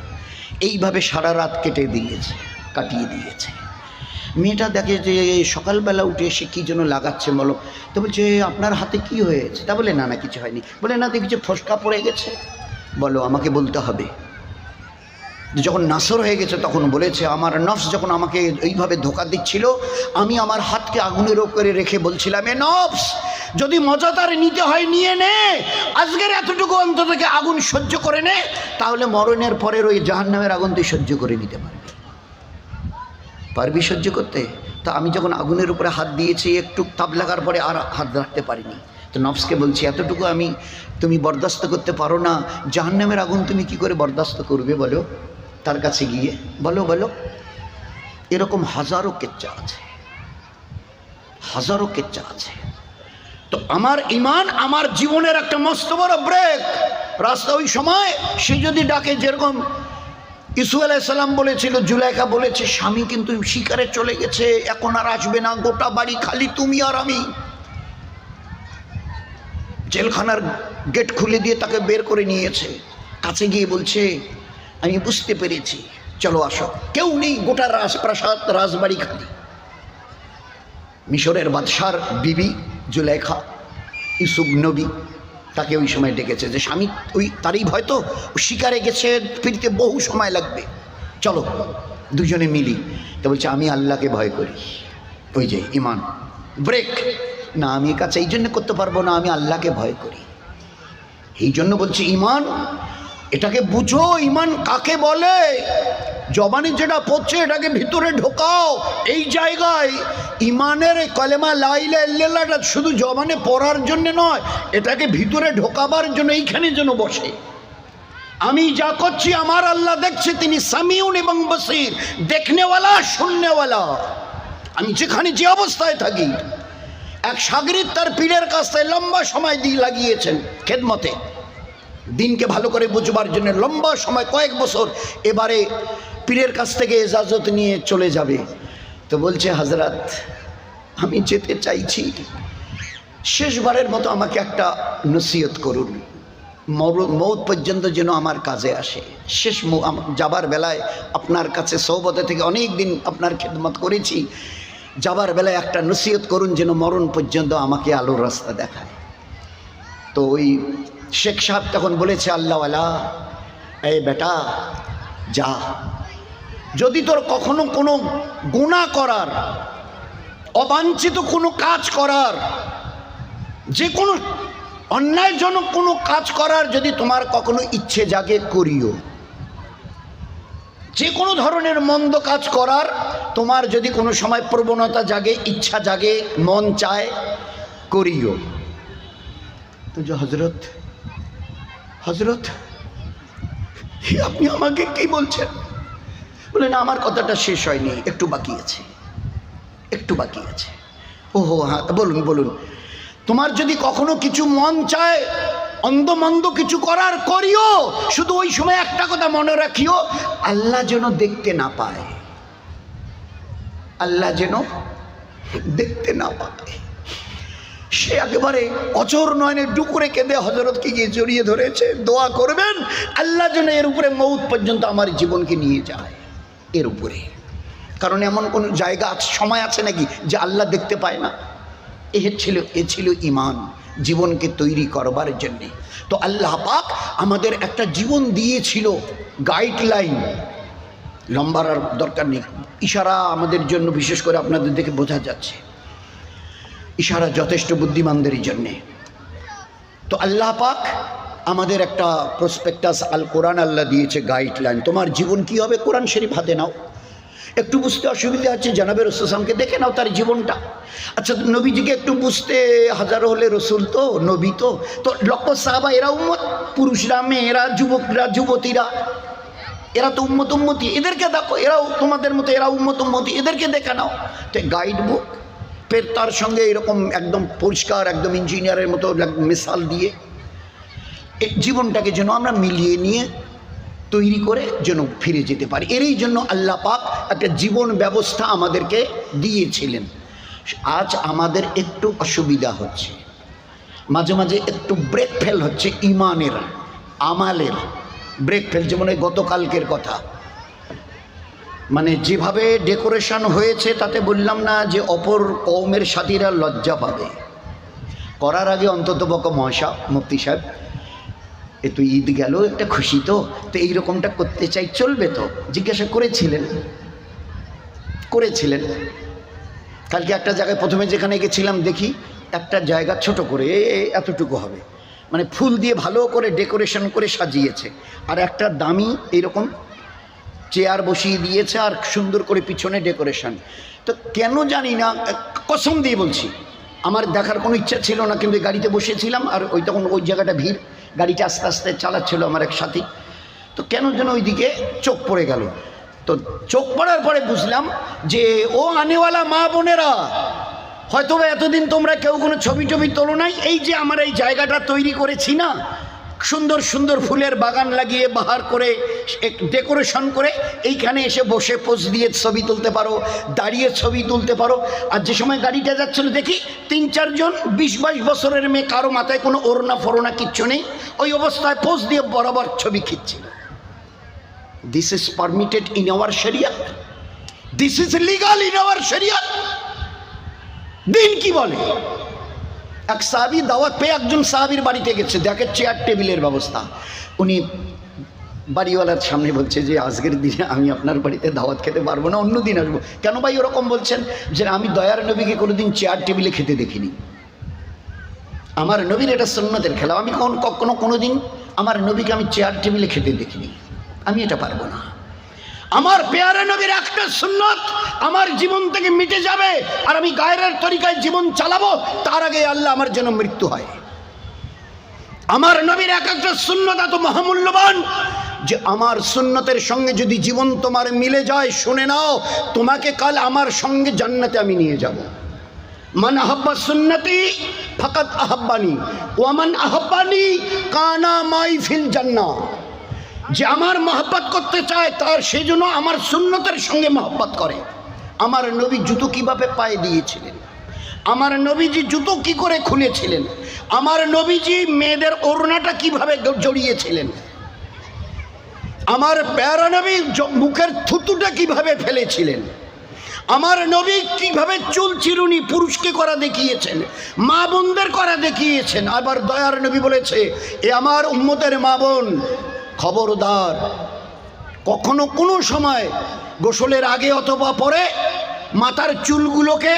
এইভাবে সারা রাত কাটিয়ে দিয়েছে। মেয়েটা দেখে যে সকালবেলা উঠে এসে কী যেন লাগাচ্ছে, বলো। তো বলছে আপনার হাতে কি হয়েছে? তা বলে না না কিছু হয়নি। বলে না দেখছি ফসকা পড়ে গেছে। বলো আমাকে বলতে হবে। যখন নাসর হয়ে গেছে তখন বলেছে, আমার নফস যখন আমাকে এইভাবে ধোকা দিচ্ছিল, আমি আমার হাতকে আগুনের উপরে রেখে বলছিলাম, এ নফস যদি মজাদার নিতে হয় নিয়ে নে, আজকের এতটুকু অন্তত থেকে আগুন সহ্য করে নে, তাহলে মরণের পরের ওই জাহান্নামের আগুন তুই সহ্য করে নিতে পারবি সহ্য করতে? তা আমি যখন আগুনের উপরে হাত দিয়েছি, একটু তাপ লাগার পরে আর হাত রাখতে পারিনি। তো নফসকে বলছি, এতটুকু তুমি বরদাস্ত করতে পারো না, জাহান্নামের আগুন তুমি কি করে বরদাস্ত করবে বলো? তার কাছে গিয়ে বলো। এরকম হাজারো কেচ্চা আছে। তো আমার ঈমান আমার জীবনের একটা মস্ত বড় ব্রেক রাস্তা। ওই সময় সে যদি ডাকে, যেরকম ইসুফ আলাইহিস সালাম বলেছিল, জুলাইখা বলেছে, স্বামী কিন্তু শিকারে চলে গেছে, এখন আর আসবে না, গোটা বাড়ি খালি তুমি আর আমি। জেলখানার গেট খুলে দিয়ে তাকে বের করে নিয়েছে। কাছে গিয়ে বলছে, আমি বুঝতে পেরেছি, চলো আসো। কেউ নেই, গোটা রাজপ্রাসাদ, রাজবাড়ি খালি। মিশরের বাদশার বিবি জুলাইখা, ইউসুফ নবী তাকে ওই সময় ডেকেছে যে স্বামী ওই তারই ভয়, তো শিকারে গেছে, ফিরতে বহু সময় লাগবে, চলো দুজনে মিলি। তো বলছে আমি আল্লাহকে ভয় করি। ওই যে ঈমান ব্রেক, না আমি কাছে এই জন্য করতে পারবো না, আমি আল্লাহকে ভয় করি। এই জন্য বলছি ঈমান, এটাকে বুঝো, ঈমান কাকে বলে। জবানে যেটা পড়ছে এটাকে ভিতরে ঢোকাও। এই জায়গায় ঈমানের কলেমা লা ইলাহা ইল্লাল্লাহটা শুধু জবানে পড়ার জন্য নয়, এটাকে ভিতরে ঢোকাবার জন্য এইখানে যেন বসে। আমি যা করছি আমার আল্লাহ দেখছে, তিনি সামিউন এবং বসির, দেখনেওয়ালা শুননেওয়ালা। আমি যেখানে যে অবস্থায় থাকি, এক শাগরিদ তার পীরের কাছ থেকে লম্বা সময় দিয়ে লাগিয়েছেন খেদমতে, দিনকে ভালো করে বুঝবার জন্য লম্বা সময়, কয়েক বছর। এবারে পীরের কাছ থেকে ইজাজত নিয়ে চলে যাবে। তো বলছে, হযরত আমি যেতে চাইছি, শেষবারের মতো আমাকে একটা নসিহত করুন, মৌত পর্যন্ত যেন আমার কাজে আসে। শেষ যাবার বেলায় আপনার কাছে সহবতে থেকে অনেক দিন আপনার খেদমত করেছি, যাবার বেলায় একটা নসিহত করুন যেন মরণ পর্যন্ত আমাকে আলোর রাস্তা দেখায়। তো ওই শেখ সাহেব তখন বলেছে, আল্লাহওয়ালা, এই বেটা যা, যদি তোর কখনো কোনো গুনাহ করার, অবাঞ্ছিত কোনো কাজ করার, যে কোনো অন্যায়জনক কোনো কাজ করার যদি তোমার কখনো ইচ্ছে জাগে, করিও। যে কোনো ধরনের মন্দ কাজ করার তোমার যদি কোনো সময় প্রবণতা জাগে, ইচ্ছা জাগে, মন চায়, করিও। তো যে হযরত আপনি আমাকে কি বলছেন? বলে না, আমার কথাটা শেষ হয়নি, একটু বাকি আছে। ওহো হ্যাঁ, বলুন। তোমার যদি কখনো কিছু মন চায় অন্ধমন্দ কিছু করার করিও, শুধু ওই সময় একটা কথা মনে রাখিও, আল্লাহ যেন দেখতে না পায়, আল্লাহ যেন দেখতে না পায়। সে একেবারে অচর নয়নে ডুকুরে কেঁদে হযরতকে গিয়ে জড়িয়ে ধরেছে, দোয়া করবেন আল্লাহ যেন এর উপরে মৌত পর্যন্ত আমার জীবনকে নিয়ে যায়, এর উপরে। কারণ এমন কোন জায়গা আছে, সময় আছে নাকি যে আল্লাহ দেখতে পায় না? এ ছিল ঈমান, জীবনকে তৈরি করবার জন্যে। তো আল্লাহ পাক আমাদের একটা জীবন দিয়েছিল, গাইডলাইন, লম্বার আর দরকার নেই, ইশারা আমাদের জন্য, বিশেষ করে আপনাদের দেখে বোঝা যাচ্ছে ইশারা যথেষ্ট বুদ্ধিমানদেরই জন্যে। তো আল্লাহ পাক আমাদের একটা প্রসপেক্টাস আল কোরআন আল্লাহ দিয়েছে, গাইডলাইন। তোমার জীবন কি হবে, কোরআন শরীফ হাতে নাও। একটু বুঝতে অসুবিধা হচ্ছে, জানাবে রসুল সালামকে দেখে নাও তার জীবনটা। আচ্ছা, নবীজিকে একটু বুঝতে হাজারো হলে রসুল তো, নবী তো, লক্ষ সাহাবা এরা উম্মত, পুরুষরা, মেয়েরা, যুবকরা, যুবতীরা, এরা তো উম্মত উম্মতি, এদেরকে দেখো, এরাও তোমাদের মতো, এরা উম্মত উম্মতি, এদেরকে দেখে নাও। তো গাইড বুক, ফের তার সঙ্গে এরকম একদম পরিষ্কার, একদম ইঞ্জিনিয়ারের মতো মিসাল দিয়ে জীবনটাকে যেন আমরা মিলিয়ে নিয়ে তৈরি করে যেন ফিরে যেতে পারি। এরই জন্য আল্লাহ পাক একটা জীবন ব্যবস্থা আমাদেরকে দিয়েছিলেন। আজ আমাদের একটু অসুবিধা হচ্ছে, মাঝে মাঝে একটু ব্রেক ফেল হচ্ছে, ইমানের, আমালের ব্রেক ফেল। যেমন এই গতকালকের কথা, মানে যেভাবে ডেকোরেশন হয়েছে তাতে বললাম না যে অপর কওমের সাথীরা লজ্জা পাবে। করার আগে অন্তত পক্ষে মহাশা মুফতি সাহেব, এ তো ঈদ গেল, একটা খুশি তো এইরকমটা করতে চাই, চলবে তো? জিজ্ঞাসা করেছিলেন। কালকে একটা জায়গায় প্রথমে যেখানে গেছিলাম দেখি একটা জায়গা ছোট করে এতটুকু হবে, মানে ফুল দিয়ে ভালো করে ডেকোরেশন করে সাজিয়েছে, আর একটা দামি এইরকম চেয়ার বসিয়ে দিয়েছে, আর সুন্দর করে পিছনে ডেকোরেশন। তো কেন জানি না, কসম দিয়ে বলছি, আমার দেখার কোনো ইচ্ছা ছিল না, কিন্তু গাড়িতে বসেছিলাম, আর ওই তখন ওই জায়গাটা ভিড়, গাড়িটা আস্তে আস্তে চালাচ্ছিল আমার এক সাথী, তো কেন যেন ওইদিকে চোখ পড়ে গেল। তো চোখ পড়ার পরে বুঝলাম যে ও আনেওয়ালা মা বোনেরা, হয়তো এতদিন তোমরা কেউ কোনো ছবি টবি তোলো নাই, এই যে আমার এই জায়গাটা তৈরি করেছি না, সুন্দর সুন্দর ফুলের বাগান লাগিয়ে, বাহার করে, ডেকোরেশন করে, এইখানে এসে বসে পোজ দিয়ে ছবি তুলতে পারো, দাঁড়িয়ে ছবি তুলতে পারো। আর যে সময় গাড়িটা যাচ্ছিল দেখি ৩-৪ জন ২০-২২ বছরের মেয়ে, কারো মাথায় কোনো ওড়না ফোড়না কিচ্ছু নেই, ওই অবস্থায় পোজ দিয়ে বরাবর ছবি খিচ্ছিল। This is permitted in our শরিয়াত, this is legal in our শরিয়াত। দিন কি বলে? এক সাহাবী দাওয়াত পেয়ে একজন সাহাবীর বাড়িতে গেছে, দেখে চেয়ার টেবিলের ব্যবস্থা। উনি বাড়িওয়ালার সামনে বলছে যে আজকের দিনে আমি আপনার বাড়িতে দাওয়াত খেতে পারবো না, অন্য দিন আসবো। কেন ভাই ওরকম বলছেন? যে আমি দয়ার নবীকে কোনোদিন চেয়ার টেবিলে খেতে দেখিনি, আমার নবীর এটা সুন্নতের খেলা, আমি কখনো কোনোদিন আমার নবীকে আমি চেয়ার টেবিলে খেতে দেখিনি, আমি এটা পারবো না। আমার পেয়ারা নবীর একটা সুন্নত আমার জীবন থেকে মিটে যাবে, আর আমি গায়রের তরিকায় জীবন চালাবো, তার আগে আল্লাহ আমার যেন মৃত্যু হয়। আমার নবীর এক একটা সুন্নত এত মহামূল্যবান যে আমার সুন্নতের সঙ্গে যদি জীবন তোমার মিলে যায়, শুনে নাও, তোমাকে কাল আমার সঙ্গে জান্নাতে আমি নিয়ে যাব। মান আহাব্বা সুন্নতি ফাকাত আহাব্বানি ওয়া মান আহাব্বানি কানা মাই ফিল জান্নাহ। যে আমার মহব্বত করতে চায় তার সেজন্য আমার সুন্নতের সঙ্গে মহব্বত করে। আমার নবী জুতো কিভাবে পায়ে দিয়েছিলেন, আমার নবীজি জুতো কি করে খুলেছিলেন, আমার নবীজি মেয়েদের ওড়নাটা কিভাবে জড়িয়েছিলেন, আমার প্যারা নবী মুখের থুতুটা কিভাবে ফেলেছিলেন, আমার নবী কিভাবে চুল চিরুনি পুরুষকে করা দেখিয়েছেন, মা বোনদের করা দেখিয়েছেন। আবার দয়ার নবী বলেছে, এ আমার উম্মতের মা বোন, খবরদার কখনো কোনো সময় গোসলের আগে অথবা পরে মাথার চুলগুলোকে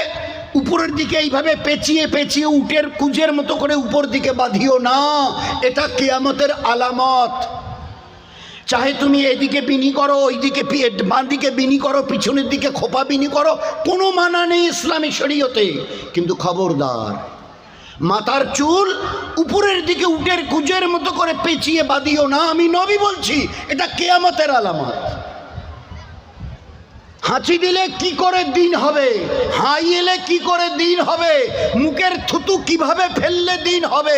উপরের দিকে এইভাবে পেঁচিয়ে পেঁচিয়ে উটের কুজের মতো করে উপর দিকে বাঁধিও না, এটা কিয়ামতের আলামত। চাহে তুমি এদিকে বিনি করো, ওইদিকে বাঁ দিকে বিনি করো, পিছনের দিকে খোপা বিনি করো, কোনো মানা নেই ইসলামী শরীয়তে, কিন্তু খবরদার মাথার চুল উপরের দিকে উটের কুজের মতো করে পেঁচিয়ে বাঁধিও না। আমি নবী বলছি, এটা কিয়ামতের আলামত। হাঁচি দিলে কি করে দিন হবে, হাই এলে কি করে দিন হবে, মুখের থুতু কিভাবে ফেললে দিন হবে,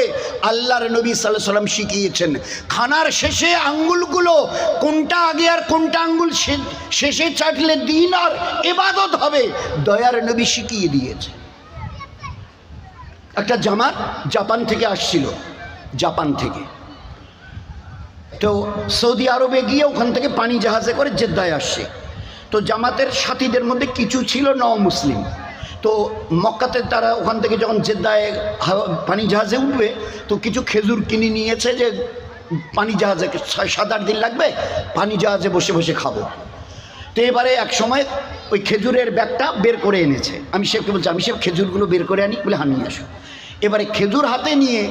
আল্লাহর নবী সাল্লাল্লাহু আলাইহি সাল্লাম শিখিয়েছেন। খানার শেষে আঙ্গুলগুলো কোনটা আগে আর কোনটা আঙ্গুল শেষে চাটলে দিন আর ইবাদত হবে, দয়ার নবী শিখিয়ে দিয়েছে। একটা জামাত জাপান থেকে আসছিল, জাপান থেকে, তো সৌদি আরবে গিয়ে ওখান থেকে পানি জাহাজে করে জেদ্দায় আসছে। তো জামাতের সাথীদের মধ্যে কিছু ছিল মুসলিম। তো মক্কাতে তারা ওখান থেকে যখন জেদ্দায় পানি জাহাজে উঠবে তো কিছু খেজুর কিনে নিয়েছে যে পানি জাহাজে 7-8 দিন লাগবে, পানি জাহাজে বসে বসে খাবো। তো এবারে এক সময় ওই খেজুরের ব্যাগটা বের করে এনেছে। আমি শেখকে বলছি, আমি শেখ খেজুরগুলো বের করে আনি, বলে নিয়ে আসো। এবারে খেজুর হাতে নিয়ে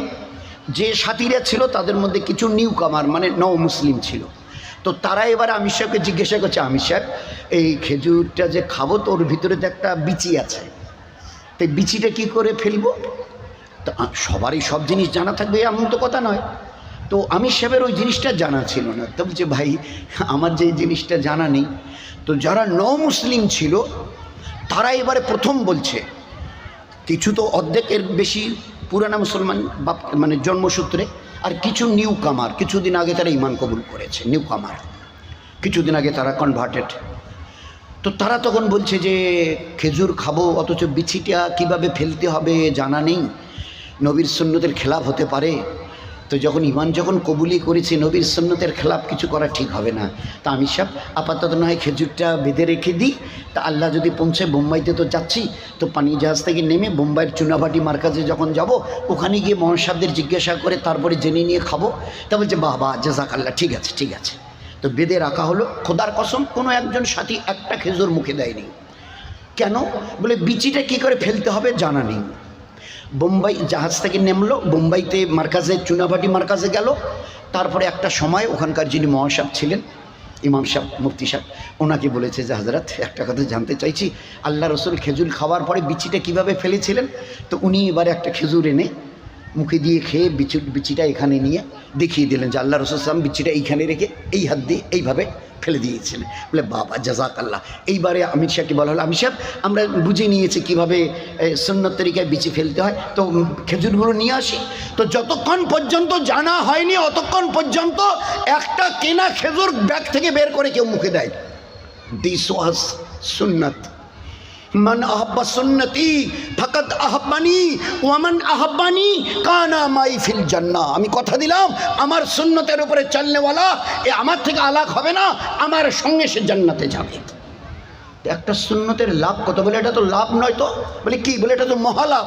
যে সাথীরা ছিল তাদের মধ্যে কিছু নিউ কামার মানে মুসলিম ছিল। তো তারা এবারে আমির সাহেবকে জিজ্ঞাসা করছে, আমির সাহেব এই খেজুরটা যে খাবো তো ওর ভিতরে তো একটা বিচি আছে, তো বিচিটা কি করে ফেলবো? তো সবারই সব জিনিস জানা থাকবে এমন তো কথা নয়। তো আমির সাহেবের ওই জিনিসটা জানা ছিল না। তো বলছে, ভাই আমার যে জিনিসটা জানা নেই। তো যারা মুসলিম ছিল তারা এবারে প্রথম বলছে, কিছু তো অর্ধেকের বেশি পুরানা মুসলমান বাপ মানে জন্মসূত্রে, আর কিছু নিউ কামার, কিছুদিন আগে তারা ইমান কবুল করেছে, নিউ কামার, কিছুদিন আগে তারা কনভার্টেড। তো তারা তখন বলছে যে খেজুর খাবো অথচ বিচিটা কিভাবে ফেলতে হবে জানা নেই, নবীর সুন্নতের খেলাফ হতে পারে। তো যখন ইমান যখন কবুলি করেছি, নবীর সুন্নতের খেলাফ কিছু করা ঠিক হবে না। তা আমি সব আপাতত নয় খেজুরটা বেঁধে রেখে দিই, তা আল্লাহ যদি পৌঁছে, বোম্বাইতে তো যাচ্ছি, তো পানি জাহাজ থেকে নেমে বোম্বাইয়ের চুনাভাটি মার্কাজে যখন যাব ওখানে গিয়ে মোহন সাহেবদের জিজ্ঞাসা করে তারপরে জেনে নিয়ে খাবো। তা বলছে, বাহ বাহ জাযাকাল্লাহ, ঠিক আছে ঠিক আছে। তো বেঁধে রাখা হলো। খোদার কসম কোনো একজন সাথী একটা খেজুর মুখে দেয়নি। কেন? বলে বিচিটা কী করে ফেলতে হবে জানা নেই। বোম্বাই জাহাজ থেকে নেমলো, বোম্বাইতে মার্কাজে চুনাভাটি মার্কাজে গেল। তারপরে একটা সময় ওখানকার যিনি মহাসাব ছিলেন, ইমাম সাহেব, মুফতি সাহেব, ওনাকে বলেছে যে হাজরাত একটা কথা জানতে চাইছি, আল্লাহ রসুল খেজুর খাওয়ার পরে বিচিটা কিভাবে ফেলেছিলেন? তো উনি এবারে একটা খেজুর এনে মুখে দিয়ে খেয়ে বিচিটা এখানে নিয়ে দেখিয়ে দিলেন যে আল্লাহ রসুল সাল্লাম বিচিটা এইখানে রেখে এই হাত দিয়ে এইভাবে ফেলে দিয়েছিলেন। বলে বাবা জাযাকাল্লাহ। এইবারে আমির সাহেবকে বলা হলো, আমির সাহেব আমরা বুঝে নিয়েছি কীভাবে সুন্নত তরিকায় বিচি ফেলতে হয়, তো খেজুরগুলো নিয়ে আসি। তো যতক্ষণ পর্যন্ত জানা হয়নি অতক্ষণ পর্যন্ত একটা কেনা খেজুর ব্যাগ থেকে বের করে কেউ মুখে দেয়। দিস ওয়াজ সুন্নত। মান আহাব্বা সুন্নতি ফাকাদ আহাব্বানি ওয়া মান আহাব্বানি কানা মাই ফিল জান্নাহ। আমি কথা দিলাম আমার সুন্নতের উপরে চলনেওয়ালা এ আমার থেকে আলাদা হবে না, আমার সঙ্গে সে জান্নাতে যাবে। একটা সুন্নতের লাভ কত? বলে এটা তো লাভ নয়। তো বলে কি? বলে এটা তো মহালাভ,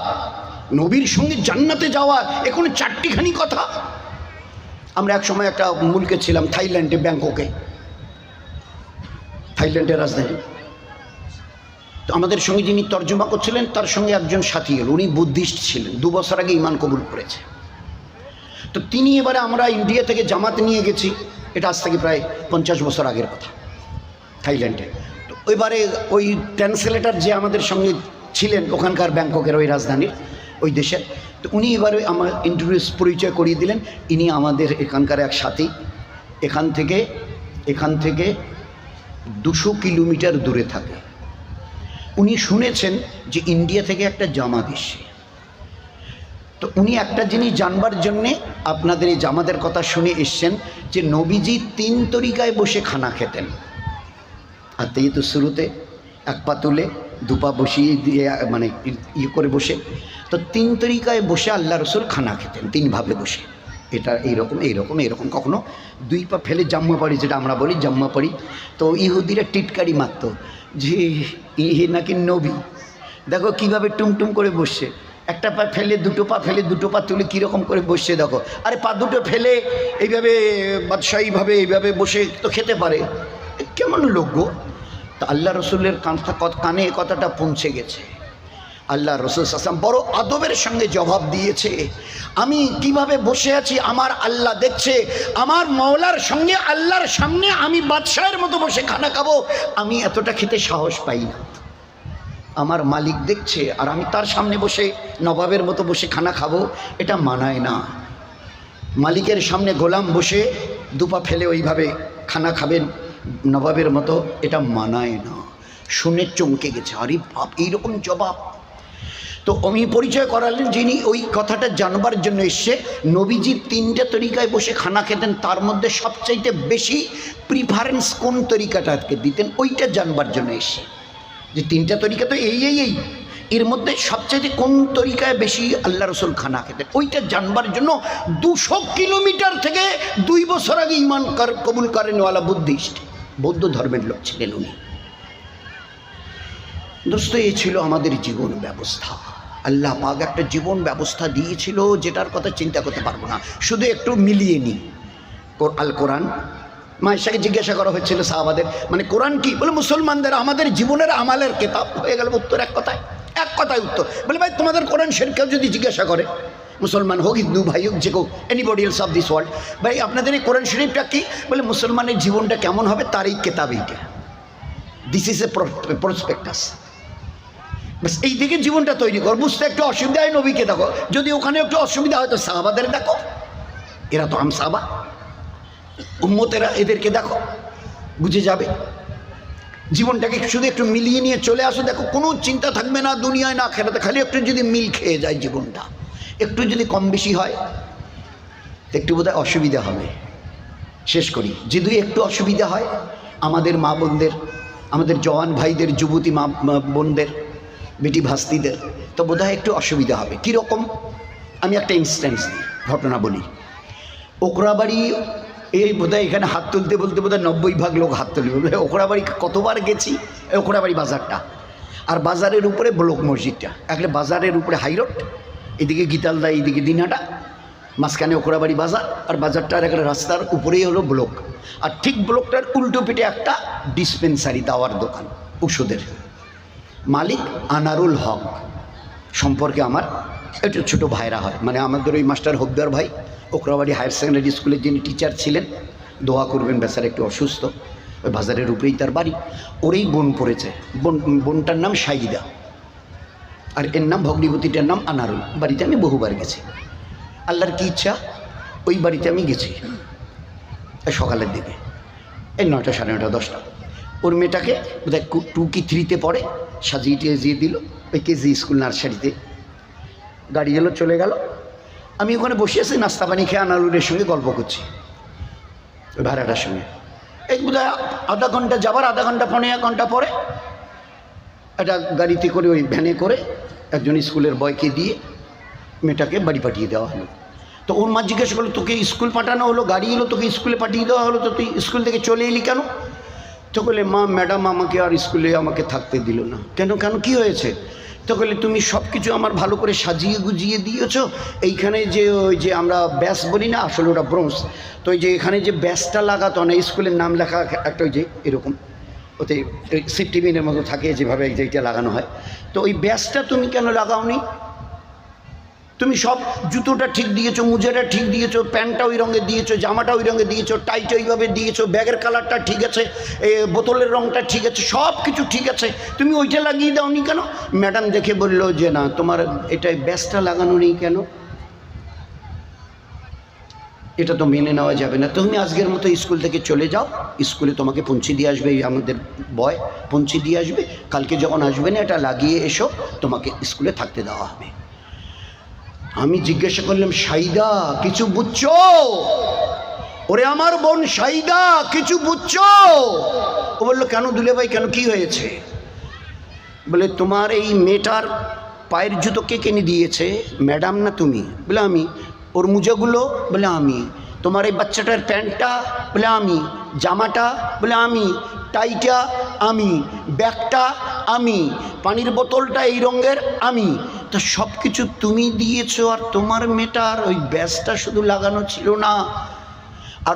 নবীর সঙ্গে জান্নাতে যাওয়া, এখন 4টিখানি কথা। আমরা এক সময় একটা মুলকে ছিলাম থাইল্যান্ডে, ব্যাংককে, থাইল্যান্ডের রাজধানী। তো আমাদের সঙ্গে যিনি তর্জমা করছিলেন তার সঙ্গে একজন সাথী এল, উনি বুদ্ধিস্ট ছিলেন, 2 বছর আগে ইমান কবুল করেছে। তো তিনি এবারে, আমরা ইন্ডিয়া থেকে জামাত নিয়ে গেছি, এটা আজ থেকে প্রায় 50 বছর আগের কথা, থাইল্যান্ডে। তো এবারে ওই ট্রান্সলেটার যে আমাদের সঙ্গে ছিলেন ওখানকার ব্যাংককের ওই রাজধানীর ওই দেশের, তো উনি এবারে আমার ইন্ট্রোডিউস পরিচয় করিয়ে দিলেন, ইনি আমাদের এখানকার এক সাথী, এখান থেকে 200 কিলোমিটার দূরে থাকে। উনি শুনেছেন যে ইন্ডিয়া থেকে একটা জামাত এসে, তো উনি একটা জিনিস জানবার জন্যে আপনাদের এই জামাতের কথা শুনে এসছেন যে নবীজি 3 তরিকায় বসে খানা খেতেন। আর তাই তো শুরুতে 1 পা তুলে 2 পা বসিয়ে দিয়ে মানে ইয়ে করে বসে, তো 3 তরিকায় বসে আল্লাহ রসুল খানা খেতেন, 3 ভাবে বসে। এটা এইরকম, কখনো 2 পা ফেলে জাম্মা পড়ি, যেটা আমরা বলি জাম্মা পড়ি। তো ইহুদিরা টিটকারি মারত যে ইহে নাকি নবী, দেখো কিভাবে টুমটুম করে বসছে, 1 পা ফেলে 2 পা ফেলে 2 পা তুলে কীরকম করে বসছে দেখো। আরে পা 2 ফেলে এইভাবে বাদশাহীভাবে এইভাবে বসে তো খেতে পারে, কেমন লোক গো। তা আল্লাহ রসুলের কানে এ কথাটা পৌঁছে গেছে। আল্লাহ রসুল আসলাম বড় আদবের সঙ্গে জবাব দিয়েছে, আমি কিভাবে বসে আছি আমার আল্লাহ দেখছে, আমার মওলার সঙ্গে আল্লাহর সামনে আমি বাদশাহের মতো বসে খানা খাবো, আমি এতটা খেতে সাহস পাই না। আমার মালিক দেখছে আর আমি তার সামনে বসে নবাবের মতো বসে খানা খাবো, এটা মানায় না। মালিকের সামনে গোলাম বসে 2 পা ফেলে ওইভাবে খানা খাবেন নবাবের মতো, এটা মানায় না। শুনে চমকে গেছে, আরে বাপ, এইরকম জবাব। তো আমি পরিচয় করালেন যিনি ওই কথাটা জানবার জন্য এসছে। নবীজি 3টে তরিকায় বসে খানা খেতেন, তার মধ্যে সবচাইতে বেশি প্রিফারেন্স কোন তরিকাটাকে দিতেন ওইটা জানবার জন্য এসছে। যে 3টা তরিকা তো এই এর মধ্যে সবচাইতে কোন তরিকায় বেশি আল্লাহ রসুল খানা খেতেন ওইটা জানবার জন্য 200 কিলোমিটার থেকে 2 বছর আগে ইমান কবুল করেনওয়ালা বুদ্ধিস্ট, বৌদ্ধ ধর্মের লোক ছিলেন উনি। দোস্ত, এই ছিল আমাদের জীবন ব্যবস্থা। আল্লাহ পাক একটা জীবন ব্যবস্থা দিয়েছিল যেটার কথা চিন্তা করতে পারবো না। শুধু একটু মিলিয়ে নিই। আল কোরআন, মায়েশাকে জিজ্ঞাসা করা হয়েছিল সাহাবাদের, মানে কোরআন কি? বলে মুসলমানদের আমাদের জীবনের আমালের কেতাব। হয়ে গেল উত্তর, এক কথায় উত্তর। বলে ভাই তোমাদের কোরআন শরীফকেও যদি জিজ্ঞাসা করে, মুসলমান হোক, হিন্দু ভাই হোক, যে কেউ, anybody else of this world, ভাই আপনাদের এই কোরআন শরীফটা কি? বলে মুসলমানের জীবনটা কেমন হবে তার এই কেতাব, এইটা, দিস ইজ এ প্রসপেক্টাস। বাস এই দিকে জীবনটা তৈরি কর। বুঝতে একটু অসুবিধা হয় নবীকে দেখো, যদি ওখানে একটু অসুবিধা হয় তো সাহাবাদের দেখো, এরা তো সাহাবা, উম্মতেরা, এদেরকে দেখো, বুঝে যাবে। জীবনটাকে শুধু একটু মিলিয়ে নিয়ে চলে আসো, দেখো কোনো চিন্তা থাকবে না দুনিয়ায়, না খেলাতে, খালি একটু যদি মিল খেয়ে যায় জীবনটা, একটু যদি কম বেশি হয় একটু বোধহয় অসুবিধা হবে। শেষ করি, যদি একটু অসুবিধা হয় আমাদের মা বোনদের, আমাদের জওয়ান ভাইদের, যুবতী মা বোনদের, বেটি ভাস্তিদের, তো বোধহয় একটু অসুবিধা হবে। কীরকম? আমি একটা ইনস্ট্যান্স ঘটনা বলি। ওকরাবাড়ি, এই বোধহয় এখানে হাত তুলতে বলতে বোধহয় 90% লোক হাত তুলবে। বলে ওকরাবাড়ি কতবার গেছি, ওকরাবাড়ি বাজারটা, আর বাজারের উপরে ব্লক মসজিদটা, একটা বাজারের উপরে হাইরোড, এদিকে গীতালদা, এইদিকে দিনহাটা, মাঝখানে ওকরাবাড়ি বাজার, আর বাজারটার একটা রাস্তার উপরেই হলো ব্লক। আর ঠিক ব্লকটার উল্টো পিঠে একটা ডিসপেন্সারি, দাওয়ার দোকান, ওষুধের। মালিক আনারুল হক, সম্পর্কে আমার একটু ছোটো ভাইরা হয়, মানে আমাদের ওই মাস্টার হকদার ভাই, ওকরাবাড়ি হায়ার সেকেন্ডারি স্কুলের যিনি টিচার ছিলেন, দোয়া করবেন, বেচার একটু অসুস্থ, ওই বাজারের উপরেই তার বাড়ি। ওরই বোন পড়েছে, বোনটার নাম সাইদা, আর এর নাম ভগ্নিপতিটার নাম আনারুল। বাড়িতে আমি বহুবার গেছি, আল্লাহর কি ইচ্ছা ওই বাড়িতে আমি গেছি সকালের দিকে, এই 9টা, সাড়ে 9টা, 10টা। ওর মেয়েটাকে বোধহয় 2 কি 3-তে পড়ে, সাজিয়ে টেজিয়ে দিল ওই কেজি স্কুল নার্সারিতে। গাড়ি এলো, চলে গেল। আমি ওখানে বসে আছি, নাস্তা পানি খেয়ে আনারুলের সঙ্গে গল্প করছি, ওই ভাড়াটার সঙ্গে। এই বোধহয় আধা ঘন্টা যাবার, আধা ঘন্টা, 1.5 ঘন্টা পরে একটা গাড়িতে করে, ওই ভ্যানে করে একজন স্কুলের বয়কে দিয়ে মেয়েটাকে বাড়ি পাঠিয়ে দেওয়া হলো। তো ওর মা জিজ্ঞেস করলো, তোকে স্কুল পাঠানো হলো, গাড়ি এলো, তোকে স্কুলে পাঠিয়ে দেওয়া হলো, তো তুই স্কুল থেকে চলে এলি কেন? তো বলে, মা ম্যাডাম আমাকে আর স্কুলে আমাকে থাকতে দিল না। কেন কেন কি হয়েছে? তো বলে, তুমি সব কিছু আমার ভালো করে সাজিয়ে গুজিয়ে দিয়েছো, এইখানে যে ওই যে আমরা ব্যাস বলি না, আসলে ওটা ব্রোঞ্জ, তো ওই যে এখানে যে ব্যাসটা লাগাতো না, স্কুলের নাম লেখা একটা ওই যে এরকম ওতে সেফটি পিনের মতো থাকে, যেভাবে এইটা লাগানো হয়, তো ওই ব্যাসটা তুমি কেন লাগাওনি? তুমি সব জুতোটা ঠিক দিয়েছো, মুজাটা ঠিক দিয়েছো, প্যান্টটা ওই রঙে দিয়েছো, জামাটা ওই রঙে দিয়েছো, টাইটা ওইভাবে দিয়েছো, ব্যাগের কালারটা ঠিক আছে, বোতলের রঙটা ঠিক আছে, সব কিছু ঠিক আছে, তুমি ওইটা লাগিয়ে দাওনি কেন? ম্যাডাম দেখে বললো যে না, তোমার এটাই ব্যাসটা লাগানো নেই কেন? এটা তো মেনে নেওয়া যাবে না। তুমি আজকের মতো স্কুল থেকে চলে যাও, স্কুলে তোমাকে পৌঁছে দিয়ে আসবে, আমাদের বয় পৌঁছে দিয়ে আসবে, কালকে যখন আসবে না এটা লাগিয়ে এসো, তোমাকে স্কুলে থাকতে দেওয়া হবে। আমি জিজ্ঞাসা করলাম, সাইদা কিছু বুঝছো? ওরে আমার বোন সাইদা, কিছু বুঝছো? ও বললো, কেন দুলে ভাই, কেন কি হয়েছে? বলে, তোমার এই মেয়েটার পায়ের জুতো কে কিনে দিয়েছে, ম্যাডাম না তুমি? বলে, আমি। ওর মুজাগুলো? বলে, আমি। তোমার এই বাচ্চাটার প্যান্টটা? বলে, আমি। জামাটা? বলে, আমি। টাইটা? আমি। ব্যাগটা? আমি। পানির বোতলটা এই রঙের? আমি। তো সব কিছু তুমি দিয়েছো, আর তোমার মেয়েটার ওই ব্যাসটা শুধু লাগানো ছিল না। আর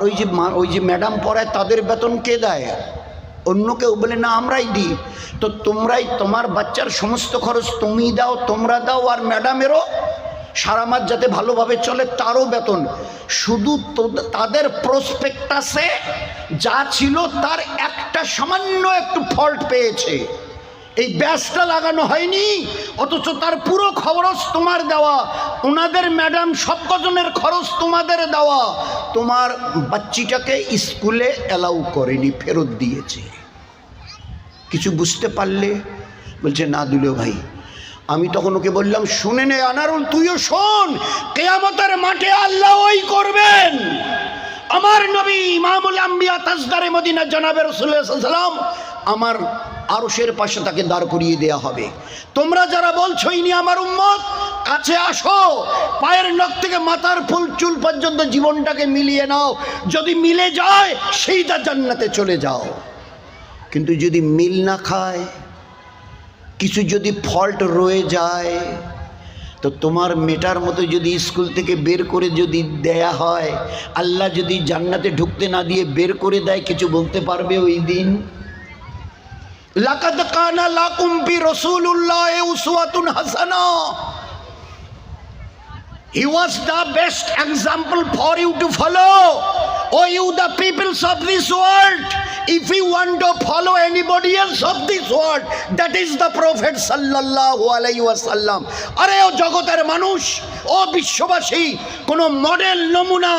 ওই যে ম্যাডাম পড়ায় তাদের বেতন কে দেয়? অন্য কেউ? বলে, না, আমরাই দিই। তো তোমরাই, তোমার বাচ্চার সমস্ত খরচ তুমি দাও, তোমরা দাও, আর ম্যাডামেরও সারা মাস যাতে ভালোভাবে চলে তারও বেতন। শুধু তাদের প্রসপেক্টাসে যা ছিল তার একটা সামান্য একটু ফল্ট পেয়েছে, এই ব্যাসটা লাগানো হয়নি, অথচ তার পুরো খরচ তোমার দেওয়া, ওনাদের ম্যাডাম সব কজনের খরচ তোমাদের দেওয়া, তোমার বাচ্চিটাকে স্কুলে অ্যালাউ করেনি, ফেরত দিয়েছে। কিছু বুঝতে পারলে? বলছে না দুলো ভাই। আমি তখন ওকে বললাম, শুনে নে আনারুল, তুইও শোন, কিয়ামতের মাঠে আল্লাহ ওই করবেন। আমার নবী ইমামুল আম্বিয়া তাজদারে মদিনা জনাবে রাসূলুল্লাহ সাল্লাল্লাহু আলাইহি ওয়াসাল্লাম আমার আরশের পাশে তাকে দাঁড় করিয়ে দেয়া হবে। তোমরা যারা বলছো ইনি আমার উম্মত, কাছে আসো, পায়ের নখ থেকে মাথার ফুল চুল পর্যন্ত জীবনটাকে মিলিয়ে নাও। যদি মিলে যায় সেইটা জান্নাতে চলে যাও। কিন্তু যদি মিল না খায়, কিছু যদি ফল্ট রয়ে যায়, তো তোমার মেটার মতো যদি স্কুল থেকে বের করে যদি দেয়া হয়, আল্লাহ যদি জান্নাতে ঢুকতে না দিয়ে বের করে দেয়, কিছু বলতে পারবে ওই দিন? লাকাদ কানা লাকুম ফি রাসূলিল্লাহি উসওয়াতুন হাসানা। He was the best example for you to follow. Oh, you the peoples of this world, if you want to follow anybody else of this world, that is the Prophet sallallahu alaihi wasallam. আরে ও জগতের মানুষ, ও বিশ্ববাসী, কোন মডেল নমুনা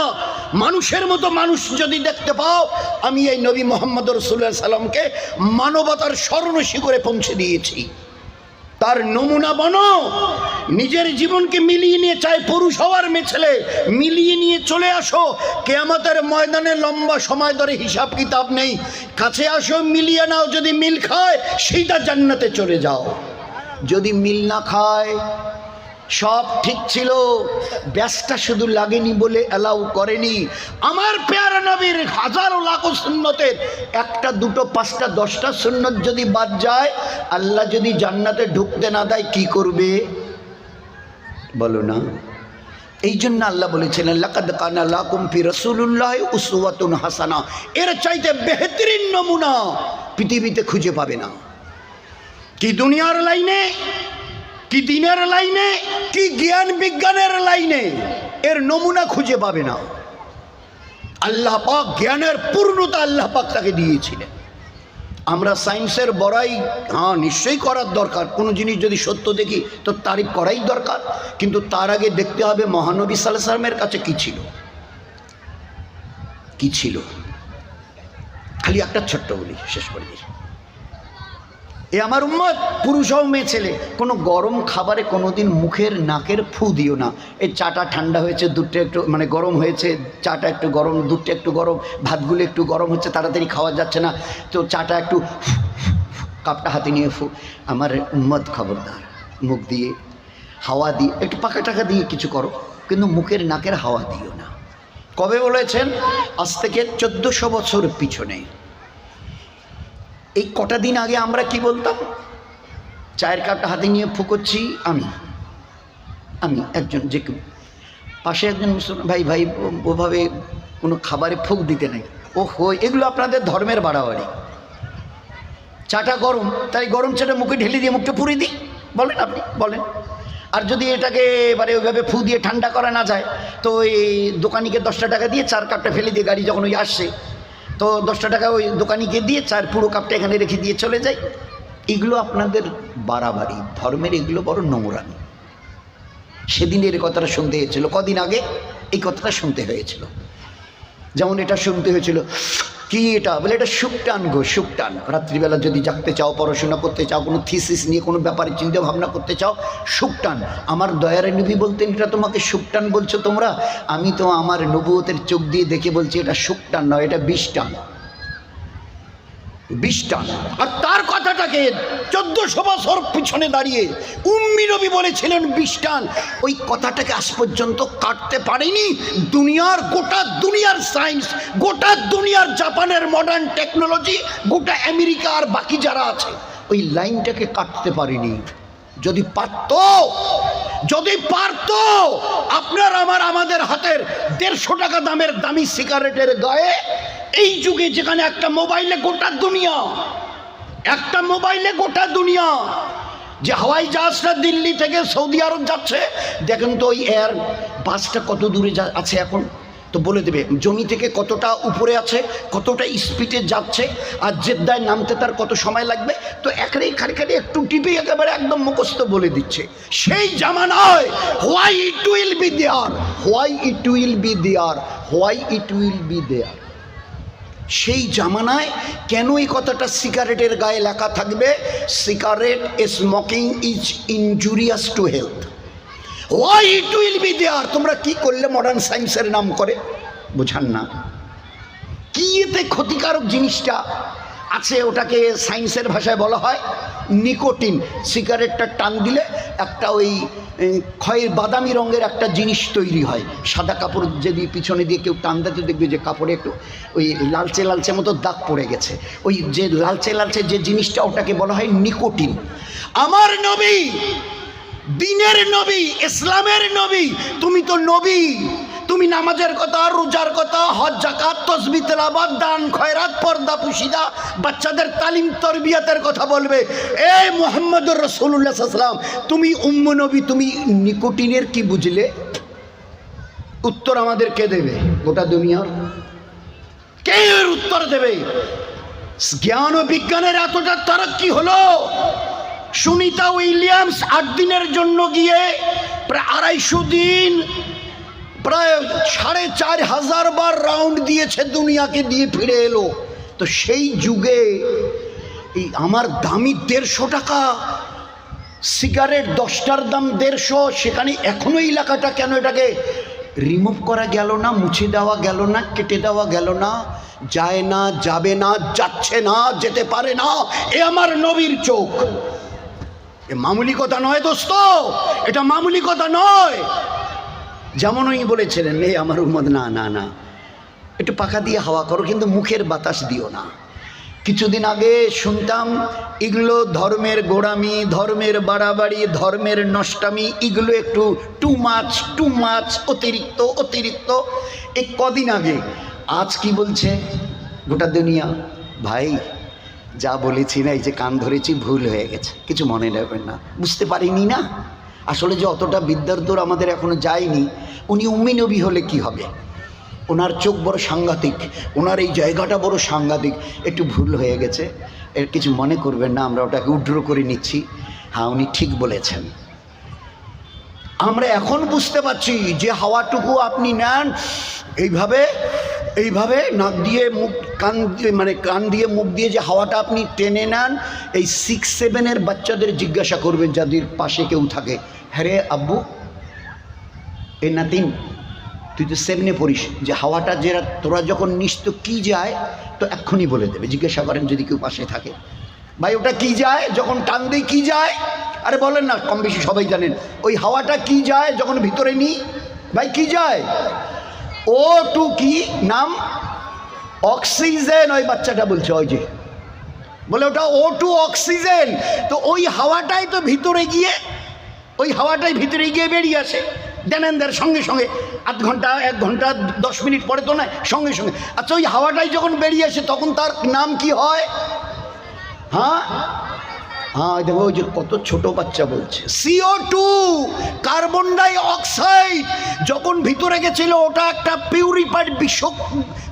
মানুষের মতো মানুষ যদি দেখতে পাও, আমি এই নবী মুহাম্মদ রাসূলুল্লাহ সাল্লামকে মানবতার স্বর্ণ শিখরে পৌঁছে দিয়েছি। তার নমুনা বনো, নিজের জীবনকে মিলিয়ে নিয়ে, চাই পুরুষ হওয়ার মেয়ে ছেলে, মিলিয়ে নিয়ে চলে আসো। কিয়ামতের ময়দানে লম্বা সময় ধরে হিসাব কিতাব নেই, কাছে আসো, মিলিয়ে নাও। যদি মিল খায় সেইটা জান্নাতে চলে যাও। যদি মিল না খায়, সব ঠিক ছিল, ব্যাসটা শুধু লাগেনি বলে অ্যালাউ করেনি। আমার পেয়ারা নবীর হাজারো লাখো সুন্নতের একটা দুটো পাঁচটা 10টা সুন্নত যদি বাদ যায়, আল্লাহ যদি জান্নাতে ঢুকতে না দেয়, কি করবে বলো না? এই জন্য আল্লাহ বলেছিলেন, লাকাদ কানা লাকুম ফি রাসূলিল্লাহি উসওয়াতুন হাসানা। এর চাইতে বেহতরিন নমুনা পৃথিবীতে খুঁজে পাবে না। কি দুনিয়ার লাইনে, কি দিনের লাইনে, কি জ্ঞান বিজ্ঞানের লাইনে, এর নমুনা খুঁজে পাবে না। আল্লাহ পাক জ্ঞানের পূর্ণতা আল্লাহ পাক তাকে দিয়েছিলেন। আমরা সায়েন্সের বড়াই নিশ্চয়ই করার দরকার, কোনো জিনিস যদি সত্য দেখি তো তারিফ করাই দরকার, কিন্তু তার আগে দেখতে হবে মহানবী সাল্লাল্লাহু আলাইহি ওয়াসাল্লামের কাছে কি ছিল, কি ছিল। খালি একটা ছোট্ট বলি, শেষ করে দিই। এ আমার উম্মত, পুরুষ হোক মেয়ে ছেলে, কোনো গরম খাবারে কোনোদিন মুখের নাকের ফু দিও না। এই চাটা ঠান্ডা হয়েছে, দুধটা একটু মানে গরম হয়েছে, চাটা একটু গরম, দুধটা একটু গরম, ভাতগুলো একটু গরম হচ্ছে, তাড়াতাড়ি খাওয়া যাচ্ছে না, তো চাটা একটু কাপটা হাতে নিয়ে আমার উম্মত খবরদার, মুখ দিয়ে হাওয়া দিয়ে একটু পাকা টাকা দিয়ে কিছু করো, কিন্তু মুখের নাকের হাওয়া দিও না। কবে বলেছেন? আজ থেকে 1400 বছর পিছনে। এই কটা দিন আগে আমরা কি বলতাম? চায়ের কাপটা হাতে নিয়ে ফুকোচ্ছি আমি একজন, যে পাশে একজন মুসলমান ভাই ওভাবে কোনো খাবারে ফুক দিতে নেই। ও হই, এগুলো আপনাদের ধর্মের বাড়াবাড়ি। চাটা গরম, তাই গরম চাটা মুখে ঢেলে দিয়ে মুখটা পুড়িয়ে দিই, বলেন আপনি বলেন। আর যদি এটাকে এবারে ওইভাবে ফু দিয়ে ঠান্ডা করা না যায়, তো এই দোকানিকে 10টা টাকা দিয়ে চার কাপটা ফেলে দিয়ে গাড়ি যখন ওই আসছে, তো 10টা টাকা ওই দোকানিকে দিয়ে চার পুরো কাপটা এখানে রেখে দিয়ে চলে যায়। এগুলো আপনাদের বাড়াবাড়ি, ধর্মের এগুলো বড় নোংরামি। সেদিন এর কথাটা শুনতে হয়েছিল, কদিন আগে এই কথাটা শুনতে হয়েছিল। যেমন এটা শুনতে হয়েছিল, কি এটা বলে, এটা সুকটান গো, সুকটান। রাত্রিবেলা যদি জাগতে চাও, পড়াশোনা করতে চাও, কোনো থিসিস নিয়ে কোনো ব্যাপারে চিন্তা ভাবনা করতে চাও, সুকটান। আমার দয়ার নবী বলতেন, এটা তোমাকে সুকটান বলছো তোমরা? আমি তো আমার নবুয়তের চোখ দিয়ে দেখে বলছি, এটা সুকটান নয়, এটা 20 টান, 20 টান। আর তার কথাটাকে 1400 বছর পিছনে দাঁড়িয়ে উম্মি নবী বলেছিলেন 20 টান। ওই কথাটাকে আজ পর্যন্ত কাটতে পারেনি দুনিয়ার, গোটা দুনিয়ার সায়েন্স, গোটা দুনিয়ার জাপানের মডার্ন টেকনোলজি, গোটা আমেরিকা আর বাকি যারা আছে, ওই লাইনটাকে কাটতে পারেনি। যদি পারতো আপনার আমাদের হাতের 150 টাকা দামের দামি সিগারেটের গায়ে এই যুগে, যেখানে একটা মোবাইলে গোটা দুনিয়া, যে হাওয়াই জাহাজটা দিল্লি থেকে সৌদি আরব যাচ্ছে, দেখেন তো ওই এয়ার বাসটা কত দূরে আছে এখন, তো বলে দেবে জমি থেকে কতটা উপরে আছে, কতটা স্পিডে যাচ্ছে, আর জেদ্দায় নামতে তার কত সময় লাগবে। তো এখানে খালি একটু টিপে একেবারে একদম মুখস্থ বলে দিচ্ছে। সেই জামানায় why it will be there, সেই জামানায় কেন এই কথাটা সিগারেটের গায়ে লেখা থাকবে, cigarette smoking is injurious to health, why it will be there. তোমরা কি করলে মডার্ন সায়েন্সের নাম করে, বোঝান না কি এতে ক্ষতিকারক জিনিসটা আছে, ওটাকে সায়েন্সের ভাষায় বলা হয় নিকোটিন। সিগারেটটা টান দিলে একটা ওই খয়ের বাদামি রঙের একটা জিনিস তৈরি হয়, সাদা কাপড় যদি পিছনে দিয়ে কেউ টান দিতে দেখবে যে কাপড়ে একটু ওই লালচে লালচে মতো দাগ পড়ে গেছে, ওই যে লালচে লালচে যে জিনিসটা ওটাকে বলা হয় নিকোটিন। আমার নবী, দিনের নবী, ইসলামের নবী, তুমি তো নবী, তুমি নামাজের কথা, রোজার কথা, হজ জাকাত তাসবিহ তেলাওয়াত দান খয়রাত পর্দা পুশিদা বাচ্চাদের তালিম তরবিয়াতের কথা বলবে। এ মুহাম্মদুর রাসূলুল্লাহ সাল্লাল্লাহু আলাইহি ওয়াসাল্লাম, তুমি উম্ম নবী, তুমি নিকোটিনের কি বুঝলে? উত্তর আমাদের কে দেবে? গোটা দুনিয়ার কে উত্তর দেবে? জ্ঞান ও বিজ্ঞানের এতটা তারাক্কি হলো, সুনিতা উইলিয়ামস 8 দিনের জন্য গিয়ে প্রায় 250 দিন প্রায় 4500 বার রাউন্ড দিয়েছে, দুনিয়াকে দিয়ে ফিরে এলো। তো সেই যুগে এই আমার দামি 150 টাকা সিগারেট, 10টার দাম 150, সেখানে এখনো এই লেখাটা কেন এটাকে রিমুভ করা গেল না, মুছে দেওয়া গেল না, কেটে দেওয়া গেল না? যায় না, যাবে না, যাচ্ছে না, যেতে পারে না। এ আমার নবীর চোখ, এ মামুলি কথা নয় দোস্ত, এটা মামুলি কথা নয়। যেমন উনি বলেছিলেন, এই আমার উম্মত, না না না, একটু পাখা দিয়ে হাওয়া করো, কিন্তু মুখের বাতাস দিও না। কিছুদিন আগে শুনতাম এগুলো ধর্মের গোড়ামি, ধর্মের বাড়াবাড়ি, ধর্মের নষ্টামি, এগুলো একটু টু মাছ, অতিরিক্ত অতিরিক্ত। এই কদিন আগে, আজ কি বলছে গোটা দুনিয়া, ভাই যা বলেছি না, এই যে কান ধরেছি, ভুল হয়ে গেছে, কিছু মনে নেবেন না, বুঝতে পারিনি না। আসলে যে অতটা বিদ্যার দূর আমাদের এখনো যায়নি। উনি উম্মি নবী হলে কি হবে, ওনার চোখ বড় সাংঘাতিক, ওনার এই জায়গাটা বড় সাংঘাতিক, একটু ভুল হয়ে গেছে, এর কিছু মনে করবেন না, আমরা ওটাকে উড্র করে নিচ্ছি। হ্যাঁ, উনি ঠিক বলেছেন। আমরা এখন বুঝতে পারছি যে হাওয়াটুকু আপনি নেন এইভাবে নাক দিয়ে মুখ, কান মানে কান দিয়ে মুখ দিয়ে যে হাওয়াটা আপনি টেনে নেন, এই 6-7 বাচ্চাদের জিজ্ঞাসা করবেন যাদের পাশে কেউ থাকে, হ্যাঁ রে আব্বু, এ নাতিন, তুই তো 7 পড়িস, যে হাওয়াটা যেটা তোরা যখন নিস তো কী যায়, তো এক্ষুনি বলে দেবে। জিজ্ঞাসা করেন যদি কেউ পাশে থাকে, ভাই ওটা কি যায় যখন টান দিই, কি যায়? আরে বলেন না, কম বেশি সবাই জানেন ওই হাওয়াটা কি যায় যখন ভিতরে নিই, ভাই কি যায়? O2 কি নাম? অক্সিজেন। ওই বাচ্চাটা বলছে, ওই যে বলে ওটা O2 অক্সিজেন। তো ওই হাওয়াটাই তো ভিতরে গিয়ে, ওই হাওয়াটাই ভিতরে গিয়ে বেরিয়ে আসে দেনেন্দের সঙ্গে সঙ্গে, আধ ঘন্টা 1 ঘন্টা 10 মিনিট পরে তো নয়, সঙ্গে সঙ্গে। আচ্ছা, ওই হাওয়াটাই যখন বেরিয়ে আসে তখন তার নাম কি হয়? হ্যাঁ হ্যাঁ, দেখো ওই যে কত ছোট বাচ্চা বলছে, CO2 কার্বন ডাই অক্সাইড যখন ভিতরে গেছিল, ওটা একটা পিউরিফাইড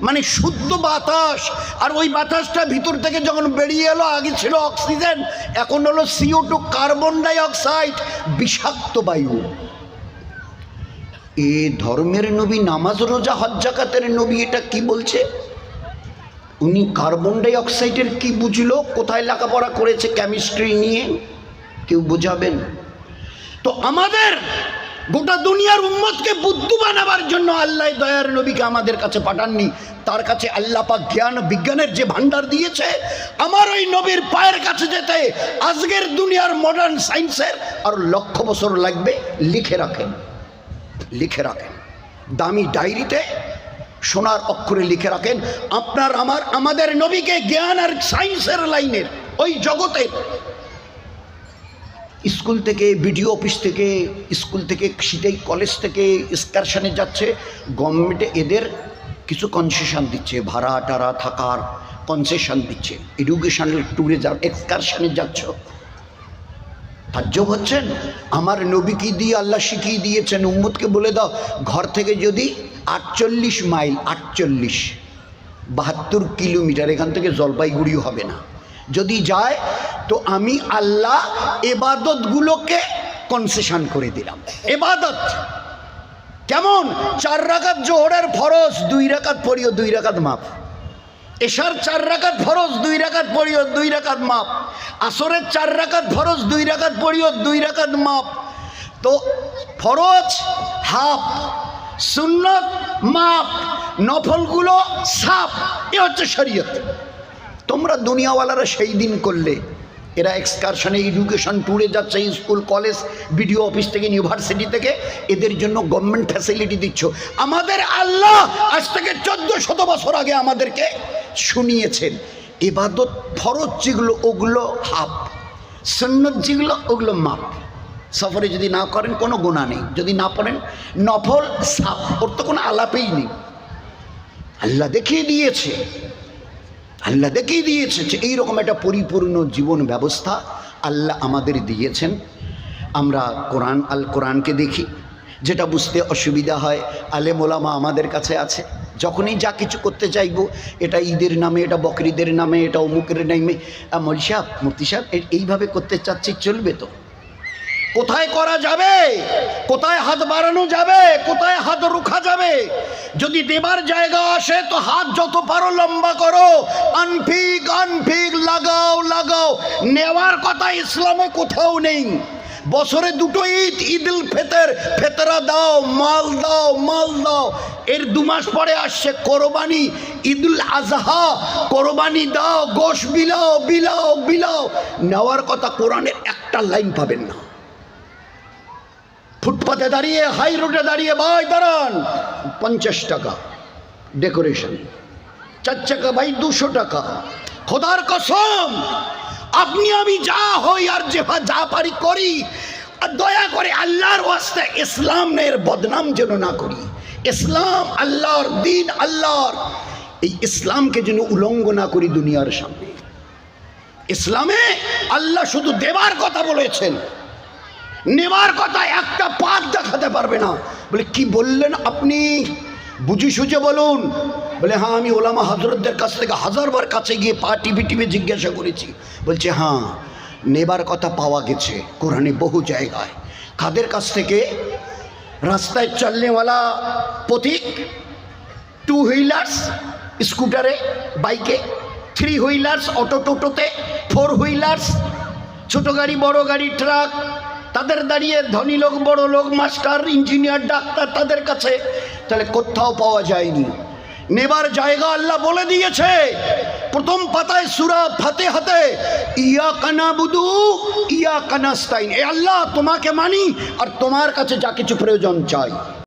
মানে শুদ্ধ বাতাস। আর ওই বাতাসটা ভিতর থেকে যখন বেরিয়ে এলো, আগে ছিল অক্সিজেন, এখন হলো CO2 কার্বন ডাই অক্সাইড, বিষাক্ত বায়ু। এ ধর্মের নবী, নামাজ রোজা হজ জাকাতের নবী, এটা কি বলছে? উনি কার্বন ডাই অক্সাইডের কি বুঝলো? কোথায় লেখাপড়া করেছে কেমিস্ট্রি নিয়ে? কেউ বোঝাবেন? তো আমাদের গোটা দুনিয়ার উম্মতকে বুদ্ধু বানাবার জন্য আল্লাহ দয়ার নবীকে আমাদের কাছে পাঠাননি, তার কাছে আল্লাহ পাক জ্ঞান বিজ্ঞানের যে ভান্ডার দিয়েছে, আমার ওই নবীর পায়ের কাছে যেতে আজকের দুনিয়ার মডার্ন সায়েন্সের আর 1,00,000 বছর লাগবে। লিখে রাখেন, লিখে রাখেন, দামি ডায়েরিতে সোনার অক্ষরে লিখে রাখেন, আপনার আমাদের নবীকে জ্ঞান আর সায়েন্সের লাইনের ওই জগতে, স্কুল থেকে, বিডিও অফিস থেকে, স্কুল থেকে, সিটাই কলেজ থেকে এক্সকারশনে যাচ্ছে, গভর্নমেন্টে এদের কিছু কনসেশন দিচ্ছে, ভাড়া টাড়া থাকার কনসেশন দিচ্ছে। এডুকেশনাল ট্যুরে এক্সকারশনে যাচ্ছ, তাজ্জব হচ্ছেন? আমার নবীকে দিয়ে আল্লাহ শিখিয়ে দিয়েছেন, উম্মতকে বলে দাও, ঘর থেকে যদি 48 মাইল, 72 কিলোমিটার, এখান থেকে জলপাইগুড়িও হবে না, যদি যায় তো আমি আল্লাহ এবাদতগুলোকে কনসেশন করে দিলাম। এবাদত কেমন? 4 রাকাত জোহরের ফরজ, 2 রাকাত পড়িও, 2 রাকাত মাফ। এশার 4 রাকাত ফরজ, 2 রাকাত পড়িও, 2 রাকাত মাপ। আসরের 4 রাকাত ফরজ, 2 রাকাত পড়িও, 2 রাকাত মাপ। তো ফরজ হাফ, সুন্নত মাপ, নফলগুলো সাফ। এ হচ্ছে শরীয়ত। তোমরা দুনিয়াওয়ালারা সেই দিন করলে, এরা এক্সকারশনে এডুকেশন ট্যুরে যাচ্ছে, স্কুল কলেজ বিডিও অফিস থেকে ইউনিভার্সিটি থেকে, এদের জন্য গভর্নমেন্ট ফ্যাসিলিটি দিচ্ছ। আমাদের আল্লাহ আজ থেকে 1400 বছর আগে আমাদেরকে শুনিয়েছেন ইবাদত ফরজ যেগুলো ওগুলো হাফ, সুন্নত যেগুলো ওগুলো মাপ। সফরে যদি না করেন কোনো গুনাহ নেই, যদি না পড়েন নফল সাফ, ওর তো কোনো আলাপেই নেই। আল্লাহ দেখিয়ে দিয়েছে, আল্লাহ দেখিয়ে দিয়েছে যে এইরকম একটা পরিপূর্ণ জীবন ব্যবস্থা আল্লাহ আমাদের দিয়েছেন। আমরা কোরআনকে দেখি, যেটা বুঝতে অসুবিধা হয় আলেম ওলামা আমাদের কাছে আছে। যখনই যা কিছু করতে চাইব, এটা ঈদের নামে, এটা বকরিদের নামে, এটা অমুকের নামে, মৌলভী সাহেব, মুফতি সাহেব এইভাবে করতে চাচ্ছি, চলবে তো? কোথায় করা যাবে, কোথায় হাত বাড়ানো যাবে, কোথায় হাত রুখা যাবে? যদি দেবার জায়গা আসে তো হাত যত পারো লম্বা করো, আনফিক আনফিক, লাগাও লাগাও। নেওয়ার কথা ইসলামে কোথাও নেই। বছরে 2টো ঈদ, ঈদুল ফিতর, ফেতরা দাও, মাল দাও, মাল দাও। এর 2 মাস পরে আসছে কোরবানি, ঈদুল আজহা, কোরবানি দাও, গোশ বিলাও বিলাও বিলাও। নেওয়ার কথা কোরআনের একটা লাইন পাবেন না। ফুটপাতে দাঁড়িয়ে, হাই রোডে দাঁড়িয়ে, ভাই দাঁড়ান, 50 টাকা ডেকোরেশন, 4 চাকা ভাই 200 টাকা। খোদার কসম, আপনি আমি যা হই আর যা পারি করি, আর দয়া করে আল্লাহর ওয়াস্তে ইসলামের বদনাম যেন না করি। ইসলাম আল্লাহর দিন, আল্লাহর এই ইসলামকে যেন উলঙ্গ না করি দুনিয়ার সামনে। ইসলামে আল্লাহ শুধু দেবার কথা বলেছেন, নেবার কথা একটা পাত দেখাতে পারবে না। বলে কি বললেন আপনি, বুঝি সুঝে বলুন। বলে হ্যাঁ, আমি ওলামা হজরতদের কাছ থেকে 1000 বার কাছে গিয়ে পা টিপে টিপে জিজ্ঞাসা করেছি। বলছে হ্যাঁ, নেবার কথা পাওয়া গেছে কোরআনে বহু জায়গায়। কাদের কাছ থেকে? রাস্তায় চলনেওয়ালা পথিক, 2 হুইলার্স স্কুটারে, বাইকে, 3 হুইলার্স অটো টোটোতে, 4 হুইলার্স ছোট গাড়ি, বড় গাড়ি, ট্রাক, তাদের দাঁড়িয়ে ধনী লোক, বড় লোক, মাস্টার, ইঞ্জিনিয়ার, ডাক্তার, তাদের কাছে। তাহলে কোথাও পাওয়া যায়নি। নেবার জায়গা আল্লাহ বলে দিয়েছে প্রথম পাতায় সূরা ফাতিহাতে, ইয়াকা নাবুদু ইয়াকা নাস্তাইন। এ আল্লাহ, তোমাকে মানি আর তোমার কাছে যা কিছু প্রয়োজন চাই।